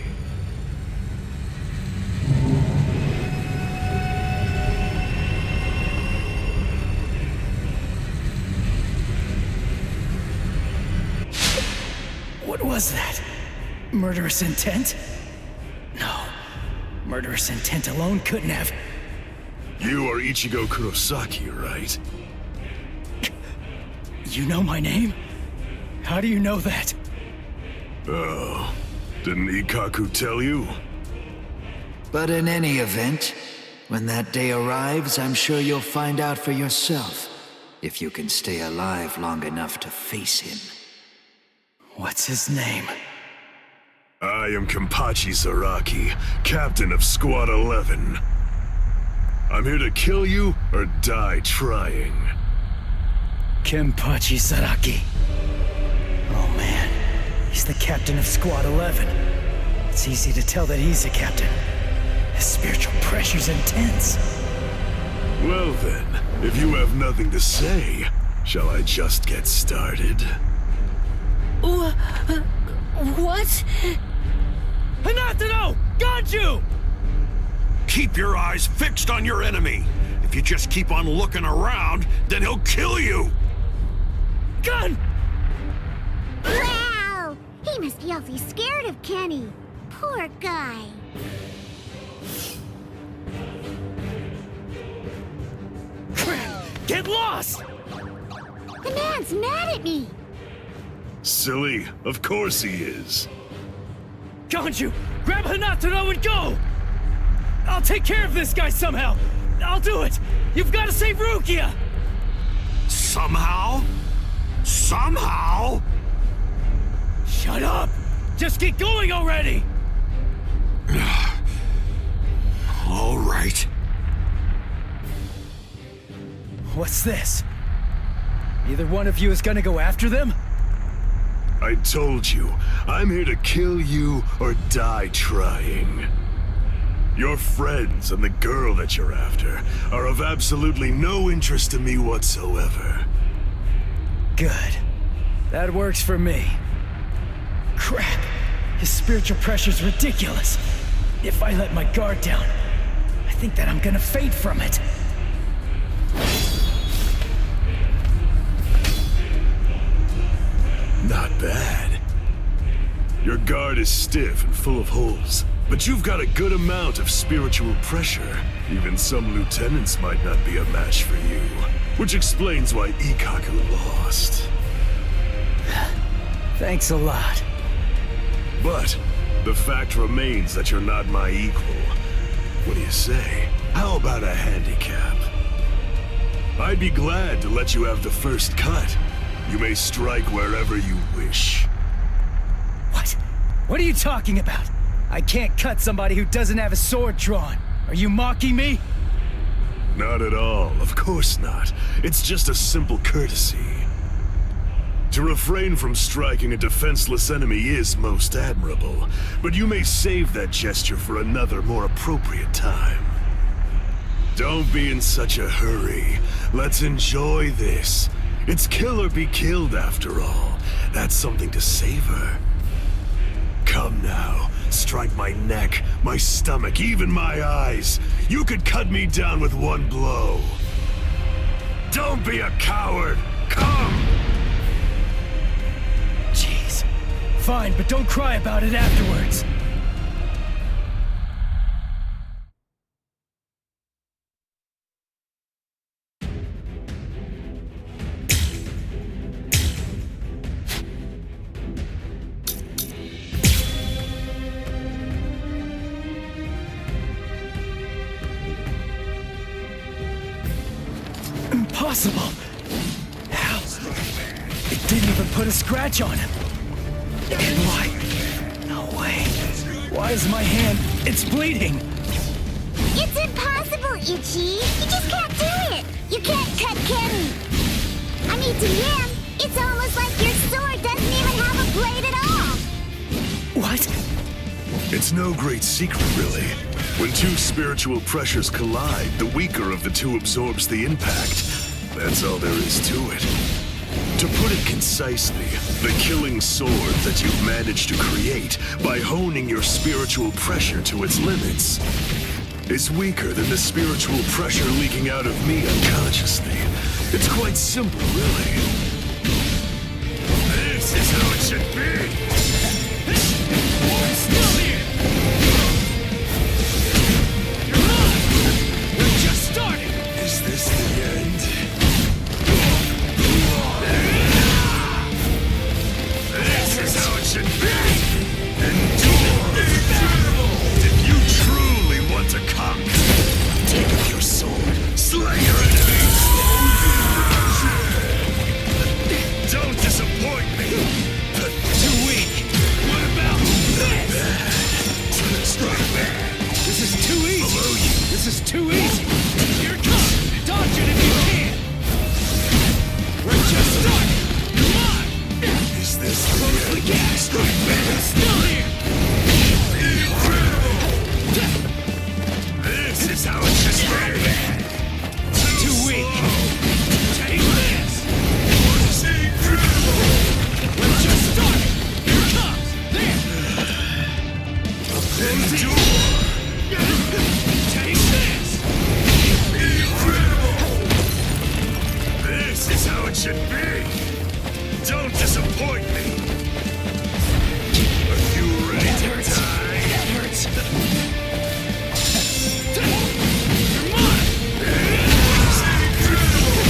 What was that? Murderous intent? No. Murderous intent alone couldn't have. You are Ichigo Kurosaki, right? You know my name? How do you know that? Oh, didn't Ikkaku tell you? But in any event, when that day arrives, I'm sure you'll find out for yourself, if you can stay alive long enough to face him. What's his name? I am Kenpachi Zaraki, captain of Squad 11. I'm here to kill you or die trying. Kenpachi Zaraki. Oh man, he's the captain of Squad 11. It's easy to tell that he's a captain. His spiritual pressure's intense. Well then, if you have nothing to say, shall I just get started? What? Hinata! Got you! Keep your eyes fixed on your enemy. If you just keep on looking around, then he'll kill you! Gun! Wow! He must be awfully scared of Kenny. Poor guy. Get lost! The man's mad at me. Silly, of course he is. Ganju, grab Hinata and go! I'll take care of this guy somehow! I'll do it! You've got to save Rukia! Somehow? Somehow? Shut up! Just get going already! All right. What's this? Either one of you is gonna go after them? I told you, I'm here to kill you or die trying. Your friends and the girl that you're after are of absolutely no interest to me whatsoever. Good. That works for me. Crap. His spiritual pressure's ridiculous. If I let my guard down, I think that I'm gonna fade from it. Not bad. Your guard is stiff and full of holes, but you've got a good amount of spiritual pressure. Even some lieutenants might not be a match for you, which explains why Ikkaku lost. Thanks a lot. But the fact remains that you're not my equal. What do you say? How about a handicap? I'd be glad to let you have the first cut. You may strike wherever you wish. What? What are you talking about? I can't cut somebody who doesn't have a sword drawn. Are you mocking me? Not at all, of course not. It's just a simple courtesy. To refrain from striking a defenseless enemy is most admirable, but you may save that gesture for another, more appropriate time. Don't be in such a hurry. Let's enjoy this. It's kill or be killed after all. That's something to savor. Come now. Strike my neck, my stomach, even my eyes. You could cut me down with one blow. Don't be a coward. Come! Jeez. Fine, but don't cry about it afterwards. Impossible! How? It didn't even put a scratch on him. And why? No way. Why is my hand? It's bleeding! It's impossible, Ichi! You just can't do it! You can't cut Kenny! I mean, to him, it's almost like your sword doesn't even have a blade at all! What? It's no great secret, really. When two spiritual pressures collide, the weaker of the two absorbs the impact. That's all there is to it. To put it concisely, the killing sword that you've managed to create by honing your spiritual pressure to its limits is weaker than the spiritual pressure leaking out of me unconsciously. It's quite simple, really. This is how it should be! I'm still here! You're on! We're just starting! Is this the end? This is how it should be! Endure! If you truly want to conquer, take up your sword, slay your enemies! Don't disappoint me! Too weak! What about this? Strike back! This is too easy! Below you! This is too easy! Here it comes! Dodge it if you can! We're just starting! Come on! Is this close the gas? Strike back! I'm still here! Incredible! This is how it should be! Too weak! Take this! Incredible! We're just starting! Here it comes! There! Endure! Take this! Incredible! This is how it should be! Don't disappoint me! Are you ready to die? That hurts! Come on! Incredible!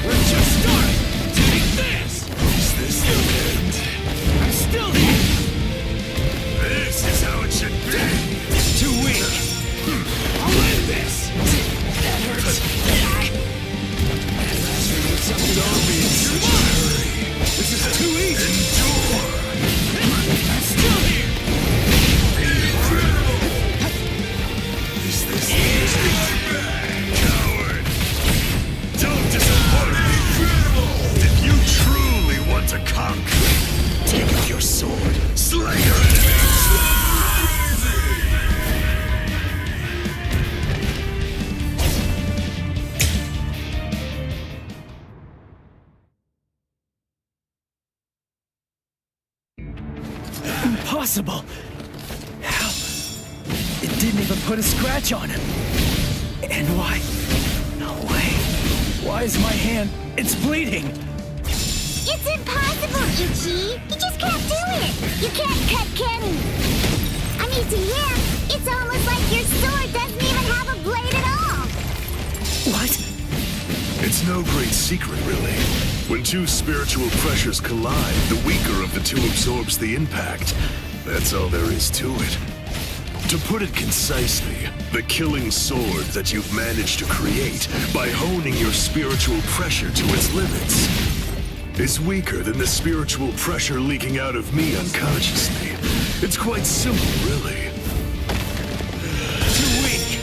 We're just starting! Take this! Is this the end? I'm still here! This is how it should be! Too weak! I'll win this! That hurts! Don't be in such a hurry! This is too easy! Endure! I'm still here! Incredible! Is this easy? Coward! Don't disappoint me! Incredible! If you truly want to conquer, take up your sword, slay your enemies! Impossible! How? It didn't even put a scratch on him. And why? No way. Why is my hand? It's bleeding! It's impossible, Ichi! You just can't do it! You can't cut Kenny! I mean, to him, it's almost like your sword doesn't even have a blade at all! What? It's no great secret, really. When two spiritual pressures collide, the weaker of the two absorbs the impact. That's all there is to it. To put it concisely, the killing sword that you've managed to create by honing your spiritual pressure to its limits is weaker than the spiritual pressure leaking out of me unconsciously. It's quite simple, really. Too weak!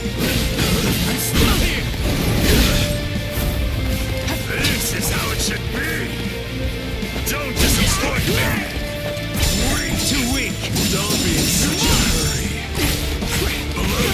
I'm still here! This is how it should be! Don't disappoint me! Too weak! Don't be in such a hurry! Below!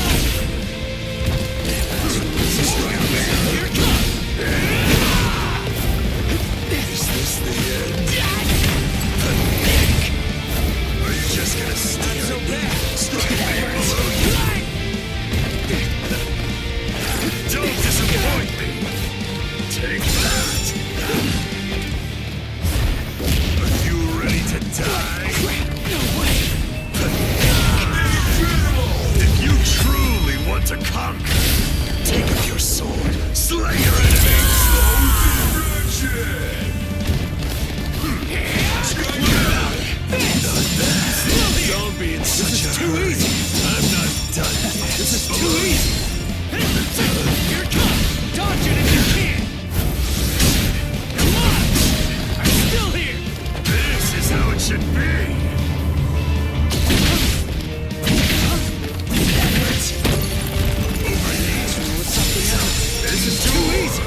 too easy!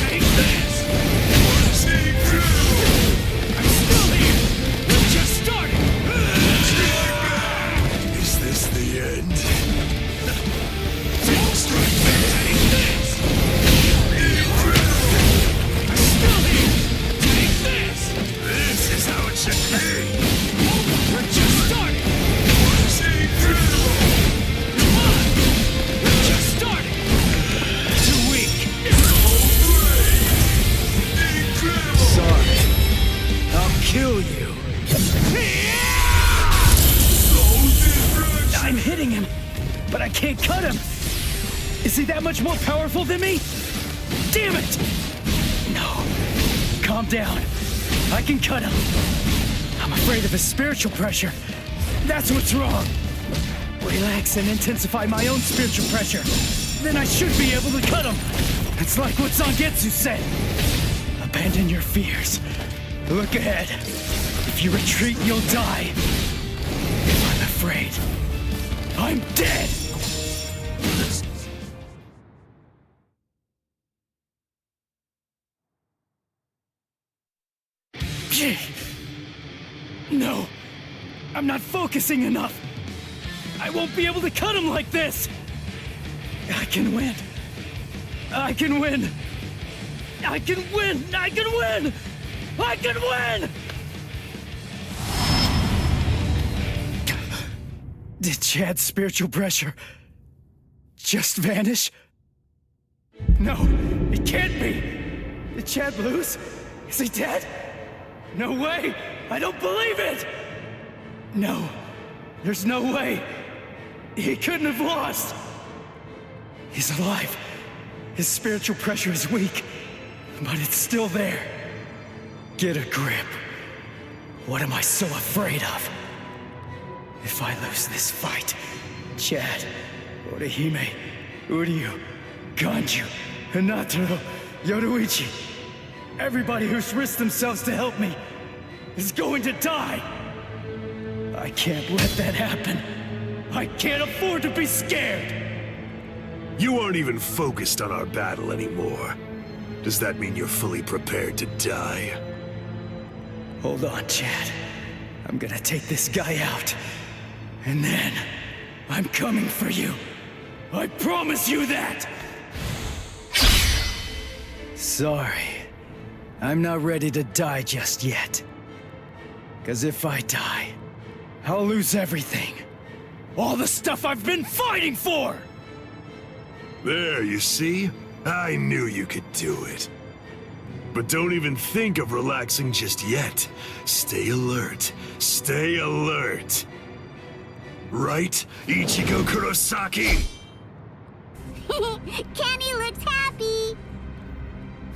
Take this! I'm still here! We're just starting! Is this the end? Take this! I'm still here! Take this! This is how it should be! We're just starting! Come on! We're just starting! Too weak! Sorry. I'll kill you. I'm hitting him, but I can't cut him. Is he that much more powerful than me? Damn it! No. Calm down. I can cut him. I'm afraid of his spiritual pressure. That's what's wrong. Relax and intensify my own spiritual pressure. Then I should be able to cut him. It's like what Zangetsu said. Abandon your fears. Look ahead. If you retreat, you'll die. If I'm afraid, I'm dead! No! I'm not focusing enough! I won't be able to cut him like this! I can win! I can win! I can win! I can win! I can win! Did Chad's spiritual pressure just vanish? No, it can't be! Did Chad lose? Is he dead? No way! I don't believe it! No, there's no way. He couldn't have lost. He's alive. His spiritual pressure is weak, but it's still there. Get a grip. What am I so afraid of? If I lose this fight, Chad, Orihime, Uryu, Ganju, Hinata, Yoruichi, everybody who's risked themselves to help me is going to die. I can't let that happen. I can't afford to be scared. You aren't even focused on our battle anymore. Does that mean you're fully prepared to die? Hold on, Chad. I'm gonna take this guy out. And then, I'm coming for you. I promise you that! Sorry. I'm not ready to die just yet. 'Cause if I die, I'll lose everything. All the stuff I've been fighting for! There, you see? I knew you could do it. But don't even think of relaxing just yet. Stay alert. Stay alert. Right, Ichigo Kurosaki? Kenny looks happy!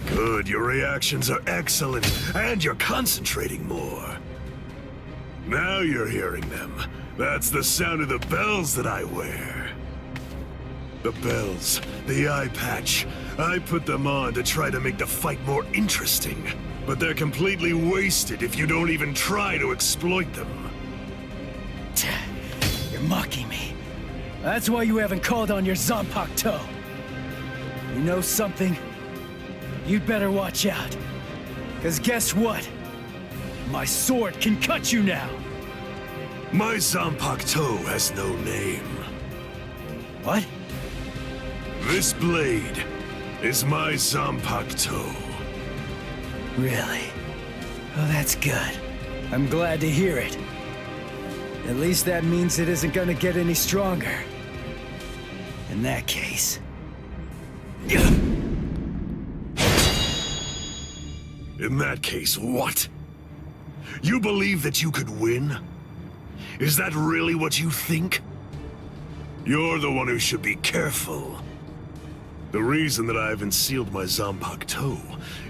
Good, your reactions are excellent, and you're concentrating more. Now you're hearing them. That's the sound of the bells that I wear. The bells, the eye patch. I put them on to try to make the fight more interesting. But they're completely wasted if you don't even try to exploit them. You're mocking me. That's why you haven't called on your Zanpakuto. You know something? You'd better watch out. 'Cause guess what? My sword can cut you now. My Zanpakuto has no name. What? This blade is my Zanpakuto. Really? Oh, that's good. I'm glad to hear it. At least that means it isn't gonna get any stronger. In that case... In that case, what? You believe that you could win? Is that really what you think? You're the one who should be careful. The reason that I haven't sealed my Zanpakuto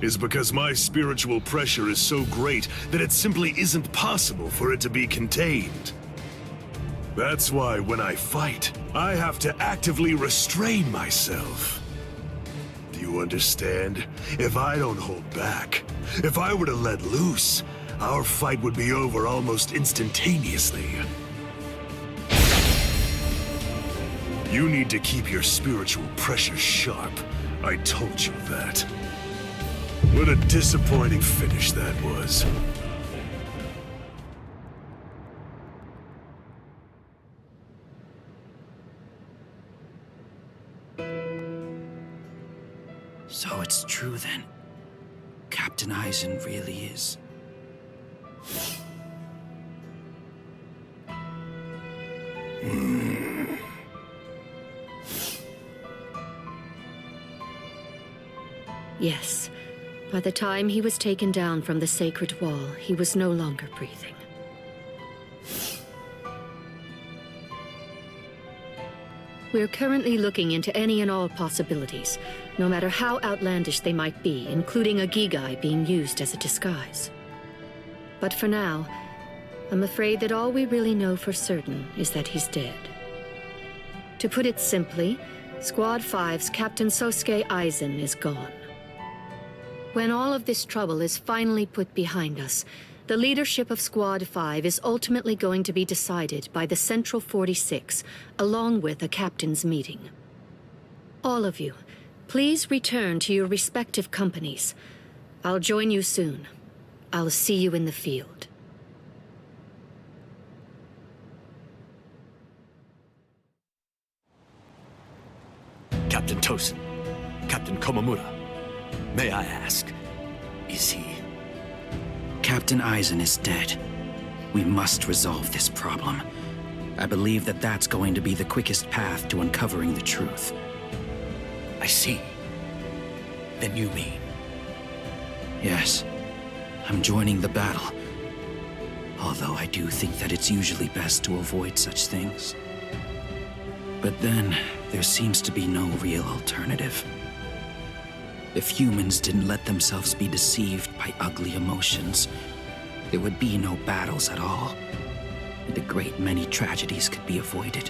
is because my spiritual pressure is so great that it simply isn't possible for it to be contained. That's why when I fight, I have to actively restrain myself. Do you understand? If I don't hold back, if I were to let loose, our fight would be over almost instantaneously. You need to keep your spiritual pressure sharp, I told you that. What a disappointing finish that was. So it's true then. Captain Aizen really is. Yes. By the time he was taken down from the sacred wall, he was no longer breathing. We're currently looking into any and all possibilities, no matter how outlandish they might be, including a Gigai being used as a disguise. But for now, I'm afraid that all we really know for certain is that he's dead. To put it simply, Squad 5's Captain Sosuke Aizen is gone. When all of this trouble is finally put behind us, the leadership of Squad 5 is ultimately going to be decided by the Central 46, along with a captain's meeting. All of you, please return to your respective companies. I'll join you soon. I'll see you in the field. Captain Tosin, Captain Komamura, may I ask, is he... Captain Aizen is dead. We must resolve this problem. I believe that that's going to be the quickest path to uncovering the truth. I see. Then you mean... Yes. I'm joining the battle. Although I do think that it's usually best to avoid such things. But then, there seems to be no real alternative. If humans didn't let themselves be deceived by ugly emotions, there would be no battles at all, and a great many tragedies could be avoided.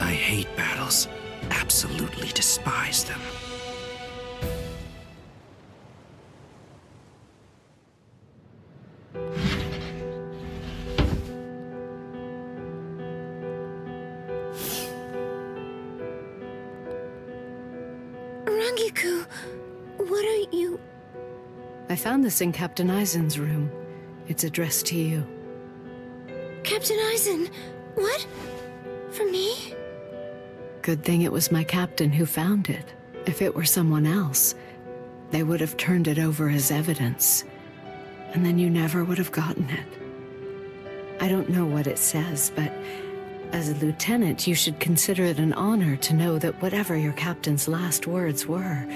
I hate battles, absolutely despise them. What are you... I found this in Captain Aizen's room. It's addressed to you. Captain Aizen? What? For me? Good thing it was my captain who found it. If it were someone else, they would have turned it over as evidence. And then you never would have gotten it. I don't know what it says, but as a lieutenant, you should consider it an honor to know that whatever your captain's last words were,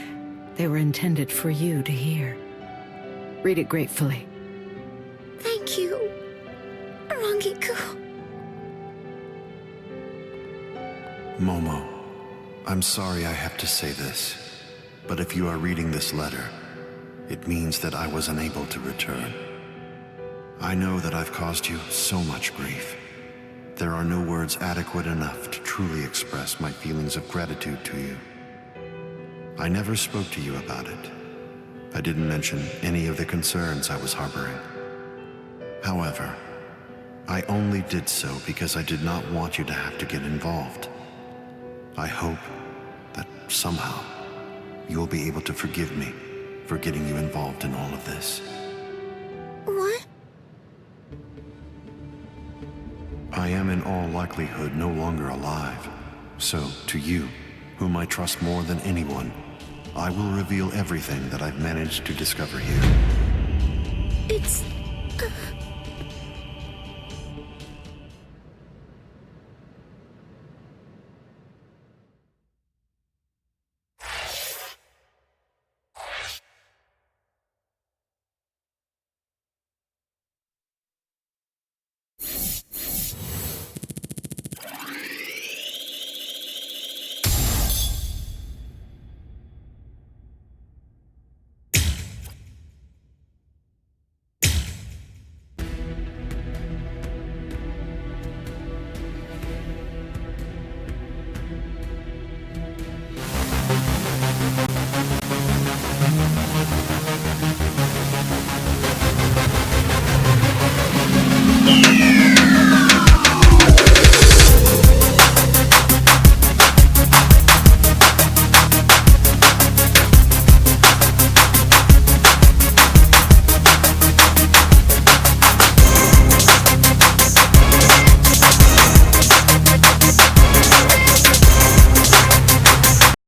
they were intended for you to hear. Read it gratefully. Thank you, Rangiku. Momo, I'm sorry I have to say this, but if you are reading this letter, it means that I was unable to return. I know that I've caused you so much grief. There are no words adequate enough to truly express my feelings of gratitude to you. I never spoke to you about it. I didn't mention any of the concerns I was harboring. However, I only did so because I did not want you to have to get involved. I hope that somehow you'll be able to forgive me for getting you involved in all of this. What? I am in all likelihood no longer alive. So, to you, whom I trust more than anyone, I will reveal everything that I've managed to discover here. It's...